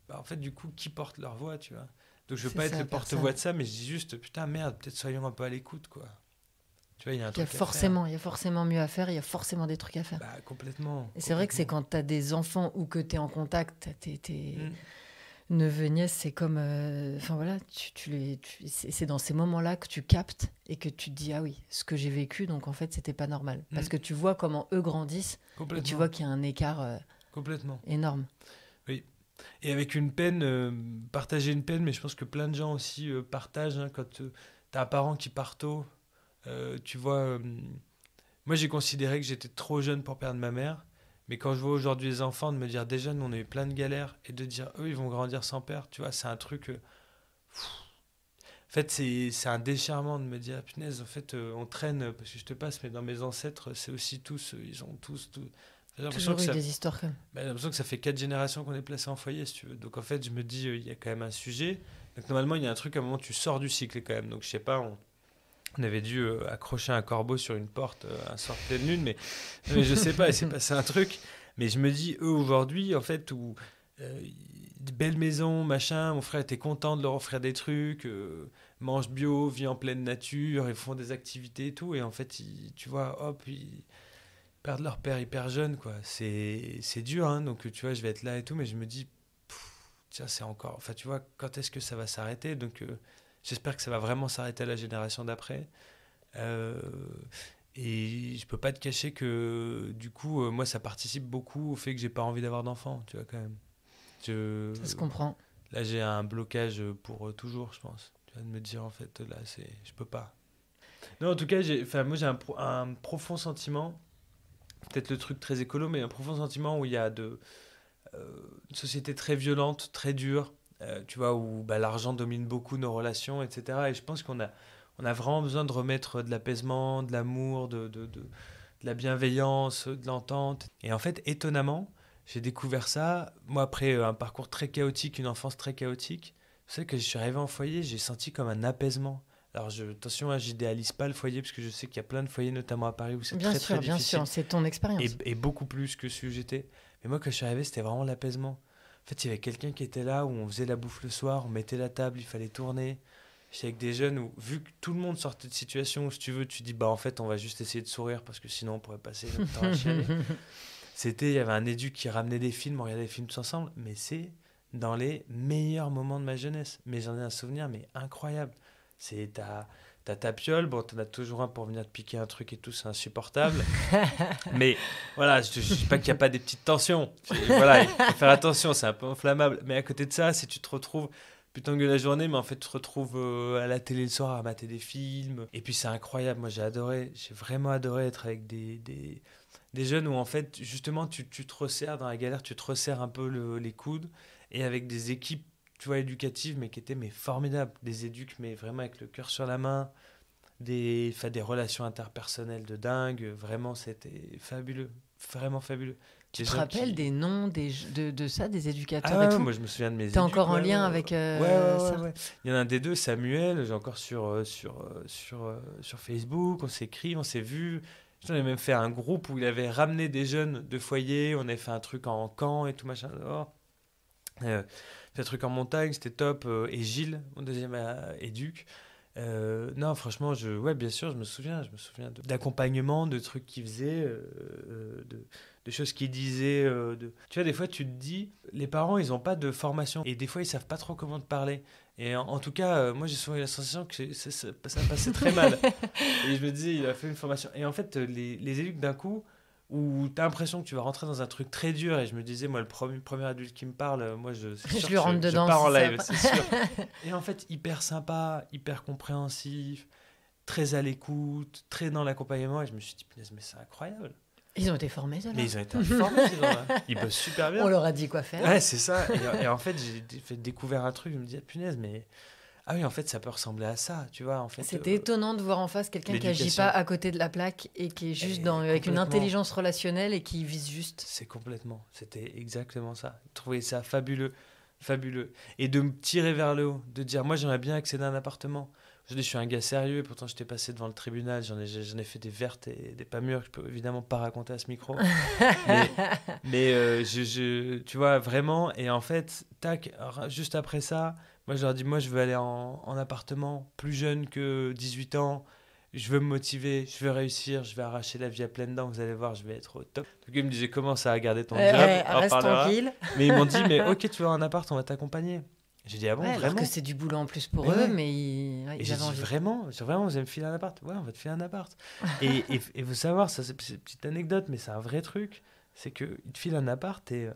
bah en fait du coup qui porte leur voix, tu vois. Donc je veux pas être le porte-voix de ça, mais je dis juste putain merde, peut-être soyons un peu à l'écoute quoi. Tu vois, il y a un truc à faire. Il y a forcément mieux à faire, il y a forcément des trucs à faire. Bah, complètement. Et c'est vrai que c'est quand tu as des enfants ou que tu es en contact, tes neveux, nièces, c'est comme... Enfin voilà, c'est dans ces moments-là que tu captes et que tu te dis, ah oui, ce que j'ai vécu, donc en fait, c'était pas normal. Parce que tu vois comment eux grandissent et tu vois qu'il y a un écart énorme. Oui. Et avec une peine, partager une peine, mais je pense que plein de gens aussi partagent, hein, quand tu as un parent qui part tôt. Tu vois, moi j'ai considéré que j'étais trop jeune pour perdre ma mère, mais quand je vois aujourd'hui les enfants, de me dire déjà nous on a eu plein de galères et de dire eux ils vont grandir sans père, tu vois, c'est un truc. En fait, c'est un déchirement de me dire punaise, en fait on traîne, parce que je te passe, mais dans mes ancêtres, c'est aussi tous, ils ont tous. J'ai toujours eu des histoires comme. J'ai l'impression que ça fait 4 générations qu'on est placé en foyer, si tu veux. Donc en fait, je me dis, il y a quand même un sujet. Donc normalement, il y a un truc à un moment, tu sors du cycle quand même. Donc je sais pas, on avait dû accrocher un corbeau sur une porte un soir de pleine lune, mais je sais pas, il s'est passé un truc. Mais je me dis, eux aujourd'hui, en fait, où de belles maisons, machin, mon frère était content de leur offrir des trucs, mange bio, vit en pleine nature, ils font des activités et tout. Et en fait, tu vois, hop, ils perdent leur père hyper jeune, quoi. C'est dur, hein, donc tu vois, je vais être là et tout, mais je me dis, tiens, c'est encore... Enfin, tu vois, quand est-ce que ça va s'arrêter? Donc... j'espère que ça va vraiment s'arrêter à la génération d'après. Et je peux pas te cacher que du coup, moi, ça participe beaucoup au fait que j'ai pas envie d'avoir d'enfants, tu vois, quand même. Ça se comprend. Là, j'ai un blocage pour toujours, je pense. Tu vas de me dire, en fait, là, je peux pas. Non, en tout cas, moi, j'ai un profond sentiment, peut-être le truc très écolo, mais un profond sentiment où il y a une société très violente, très dure, tu vois, où l'argent domine beaucoup nos relations, etc. Et je pense on a vraiment besoin de remettre de l'apaisement, de l'amour, de la bienveillance, de l'entente. Et en fait, étonnamment, j'ai découvert ça, moi, après un parcours très chaotique, une enfance très chaotique. Vous savez que je suis arrivé en foyer, j'ai senti comme un apaisement. Alors, attention, hein, j'idéalise pas le foyer, parce que je sais qu'il y a plein de foyers, notamment à Paris, où c'est très difficile. Bien sûr, c'est ton expérience. Et beaucoup plus que celui où j'étais. Mais moi, quand je suis arrivé, c'était vraiment l'apaisement. En fait, il y avait quelqu'un qui était là, où on faisait la bouffe le soir, on mettait la table, il fallait tourner. J'étais avec des jeunes où, vu que tout le monde sortait de situation où, si tu veux, tu dis, bah en fait, on va juste essayer de sourire, parce que sinon, on pourrait passer notre temps à chialer. Il y avait un éduc qui ramenait des films, on regardait des films tous ensemble, mais c'est dans les meilleurs moments de ma jeunesse. Mais j'en ai un souvenir, mais incroyable. T'as ta piole, bon, t'en as toujours un pour venir te piquer un truc et tout, c'est insupportable. Mais voilà, je dis pas qu'il n'y a pas des petites tensions. Voilà, il faut faire attention, c'est un peu inflammable. Mais à côté de ça, si tu te retrouves, putain que la journée, mais en fait, tu te retrouves à la télé le soir à mater des films. Et puis c'est incroyable, moi j'ai vraiment adoré être avec des jeunes où en fait, justement, tu te resserres dans la galère, tu te resserres un peu les coudes. Et avec des équipes, tu vois, éducatives, mais qui étaient formidables. Des éduques, mais vraiment avec le cœur sur la main. Des relations interpersonnelles de dingue. Vraiment, c'était fabuleux. Vraiment fabuleux. Tu te rappelles des noms de ça, des éducateurs et tout? Moi, je me souviens de mes éduques. T'es encore en lien avec ça? Ouais. Il y en a un des deux, Samuel, j'ai encore sur Facebook. On s'écrit, on s'est vu. J'en ai même fait un groupe où il avait ramené des jeunes de foyer. On avait fait un truc en camp et tout machin. Fait un truc en montagne, c'était top. Et Gilles, mon deuxième éduc, Non, franchement, ouais, bien sûr, je me souviens d'accompagnement, de trucs qu'il faisait, de choses qu'il disait. Tu vois, des fois, tu te dis, les parents, ils n'ont pas de formation et des fois, ils savent pas trop comment te parler. Et en tout cas, moi, j'ai souvent eu la sensation que ça passait très mal. Et je me disais, il a fait une formation. Et en fait, les éduques d'un coup, où tu as l'impression que tu vas rentrer dans un truc très dur, et je me disais, moi, le premier adulte qui me parle, moi, je lui rentre dedans, je pars en live, c'est sûr. Et en fait, hyper sympa, hyper compréhensif, très à l'écoute, très dans l'accompagnement, et je me suis dit, punaise, mais c'est incroyable. Ils ont été formés, là. Mais ils ont été formés, ces gens-là. Ils bossent super bien. On leur a dit quoi faire. Ouais, c'est ça. Et en fait, j'ai découvert un truc, je me disais, punaise, mais... Ah oui, en fait, ça peut ressembler à ça, tu vois. En fait, c'était étonnant de voir en face quelqu'un qui n'agit pas à côté de la plaque et qui est juste avec une intelligence relationnelle et qui vise juste. C'était exactement ça. Trouver ça fabuleux. Et de me tirer vers le haut, de dire, moi, j'aimerais bien accéder à un appartement. Je suis un gars sérieux, pourtant, j'étais passé devant le tribunal, j'en ai fait des vertes et des pas mûres que je peux évidemment pas raconter à ce micro. mais tu vois, vraiment, et en fait, tac, juste après ça... Moi, je leur dis, moi, je veux aller en appartement, plus jeune que 18 ans. Je veux me motiver, je veux réussir, je vais arracher la vie à pleines dents. Vous allez voir, je vais être au top. Donc, ils me disaient, commence à garder ton job. Reste tranquille. Mais ils m'ont dit, mais ok, tu veux un appart, on va t'accompagner. J'ai dit, ah bon, vraiment? Alors que c'est du boulot en plus pour eux, mais ils avaient envie. Vraiment, vous allez me filer un appart? Ouais, on va te filer un appart. et vous savez, ça, c'est une petite anecdote, mais c'est un vrai truc. C'est qu'ils te filent un appart et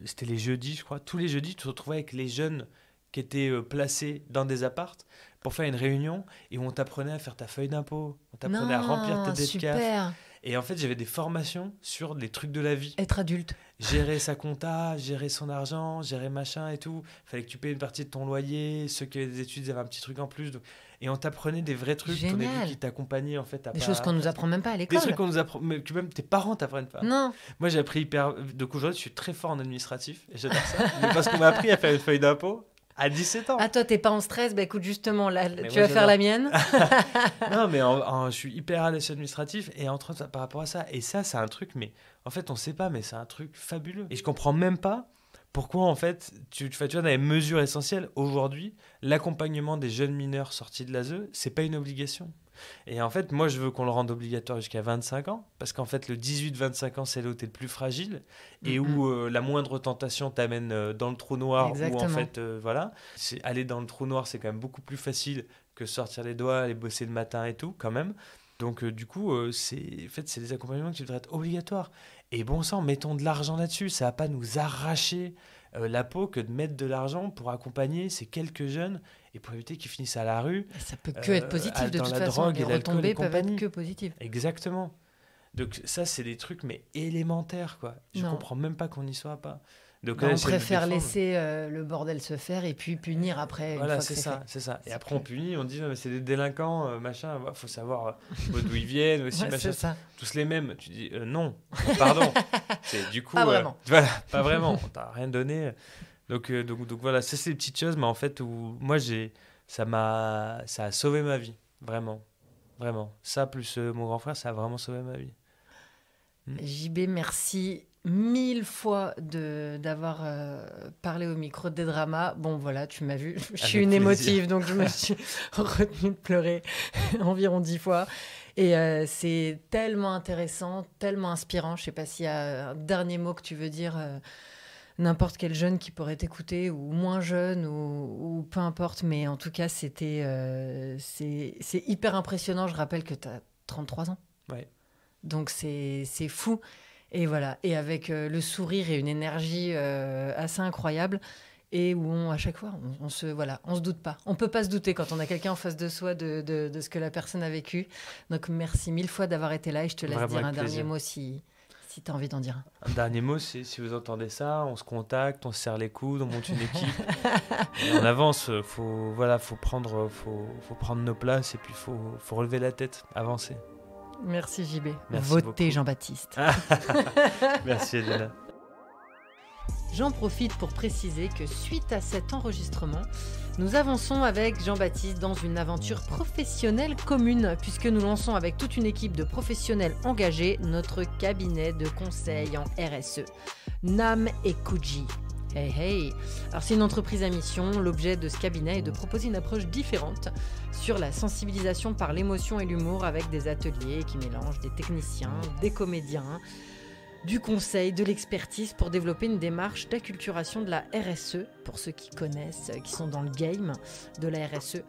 c'était les jeudis, je crois. Tous les jeudis, tu te retrouvais avec les jeunes qui étaient placés dans des appartes pour faire une réunion et où on t'apprenait à faire ta feuille d'impôt, on t'apprenait à remplir tes dettes CAF. Et en fait, j'avais des formations sur les trucs de la vie. Être adulte. Gérer sa compta, gérer son argent, gérer machin et tout. Il fallait que tu payes une partie de ton loyer. Ceux qui avaient des études, ils avaient un petit truc en plus. Et on t'apprenait des vrais trucs. Ton éduc qui t'accompagnait en fait. Des choses qu'on nous apprend même pas à l'école. Des trucs qu'on nous apprend, mais que même tes parents t'apprennent pas. Non. Moi, j'ai appris Donc aujourd'hui, je suis très fort en administratif. Et j'adore ça. Mais parce qu'on m'a appris à faire une feuille d'impôt. À 17 ans. Ah, toi, t'es pas en stress? Bah écoute, justement, là, tu vas faire la mienne. Non, mais je suis hyper à l'aise administratif et entre autres par rapport à ça. Et ça, c'est un truc, mais en fait, on sait pas, mais c'est un truc fabuleux. Et je comprends même pas pourquoi, en fait, tu vois, dans les mesures essentielles, aujourd'hui, l'accompagnement des jeunes mineurs sortis de l'ASE, c'est pas une obligation. Et en fait, moi, je veux qu'on le rende obligatoire jusqu'à 25 ans, parce qu'en fait, le 18-25 ans, c'est là où t'es le plus fragile, et où la moindre tentation t'amène dans le trou noir, où en fait, voilà. Aller dans le trou noir, c'est quand même beaucoup plus facile que sortir les doigts, aller bosser le matin et tout, quand même. Donc, du coup, c'est des accompagnements qui devraient être obligatoires. Et bon sang, mettons de l'argent là-dessus, ça va pas nous arracher la peau que de mettre de l'argent pour accompagner ces quelques jeunes et pour éviter qu'ils finissent à la rue. Et ça peut que être positif de toute façon. Les retombées peuvent être que positives. Exactement. Donc ça, c'est des trucs mais élémentaires, quoi. Je comprends même pas qu'on n'y soit pas. Donc, on préfère laisser le bordel se faire et puis punir après. Voilà, c'est ça. Et après, on punit, on dit non, mais c'est des délinquants, machin. Faut savoir d'où ils viennent aussi, machin. C'est ça. Tous les mêmes. Tu dis non, pardon. Du coup, pas vraiment. Voilà, pas vraiment. On t'a rien donné. Donc voilà, ça c'est des petites choses, mais en fait où moi ça a sauvé ma vie, vraiment. Ça plus mon grand frère, ça a vraiment sauvé ma vie. JB, merci 1000 fois d'avoir parlé au micro des dramas. Bon voilà, tu m'as vu, je suis une émotive, donc je me suis retenue de pleurer environ 10 fois. Et c'est tellement intéressant, tellement inspirant. Je sais pas s'il y a un dernier mot que tu veux dire. N'importe quel jeune qui pourrait t'écouter, ou moins jeune, ou peu importe, mais en tout cas, c'est hyper impressionnant. Je rappelle que tu as 33 ans. Ouais. Donc, c'est fou. Et voilà, et avec le sourire et une énergie assez incroyable, et où à chaque fois, on se doute pas. On peut pas se douter quand on a quelqu'un en face de soi de ce que la personne a vécu. Donc, merci 1000 fois d'avoir été là, et je te laisse dire un dernier mot si tu as envie d'en dire un. Un dernier mot, c'est si vous entendez ça, on se contacte, on se serre les coudes, on monte une équipe. Et on avance, faut prendre nos places et puis faut relever la tête, avancer. Merci JB. Merci Votez beaucoup. Jean-Baptiste. Merci Elena. J'en profite pour préciser que suite à cet enregistrement, nous avançons avec Jean-Baptiste dans une aventure professionnelle commune, puisque nous lançons avec toute une équipe de professionnels engagés notre cabinet de conseil en RSE, Nam & Kuji. Hey hey. Alors c'est une entreprise à mission, l'objet de ce cabinet est de proposer une approche différente sur la sensibilisation par l'émotion et l'humour avec des ateliers qui mélangent des techniciens, des comédiens, du conseil, de l'expertise pour développer une démarche d'acculturation de la RSE, pour ceux qui connaissent, qui sont dans le game de la RSE,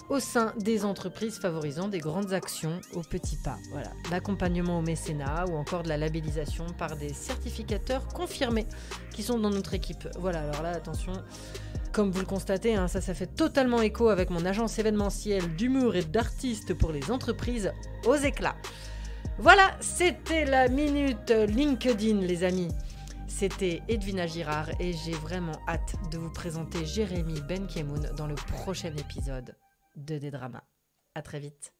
au sein des entreprises favorisant des grandes actions aux petits pas. Voilà, l'accompagnement au mécénat ou encore de la labellisation par des certificateurs confirmés qui sont dans notre équipe. Voilà, alors là, attention, comme vous le constatez, ça fait totalement écho avec mon agence événementielle d'humour et d'artistes pour les entreprises aux éclats. Voilà, c'était la Minute LinkedIn, les amis. C'était Edwina Girard et j'ai vraiment hâte de vous présenter Jérémy Benkemoun dans le prochain épisode de Des Dramas. À très vite.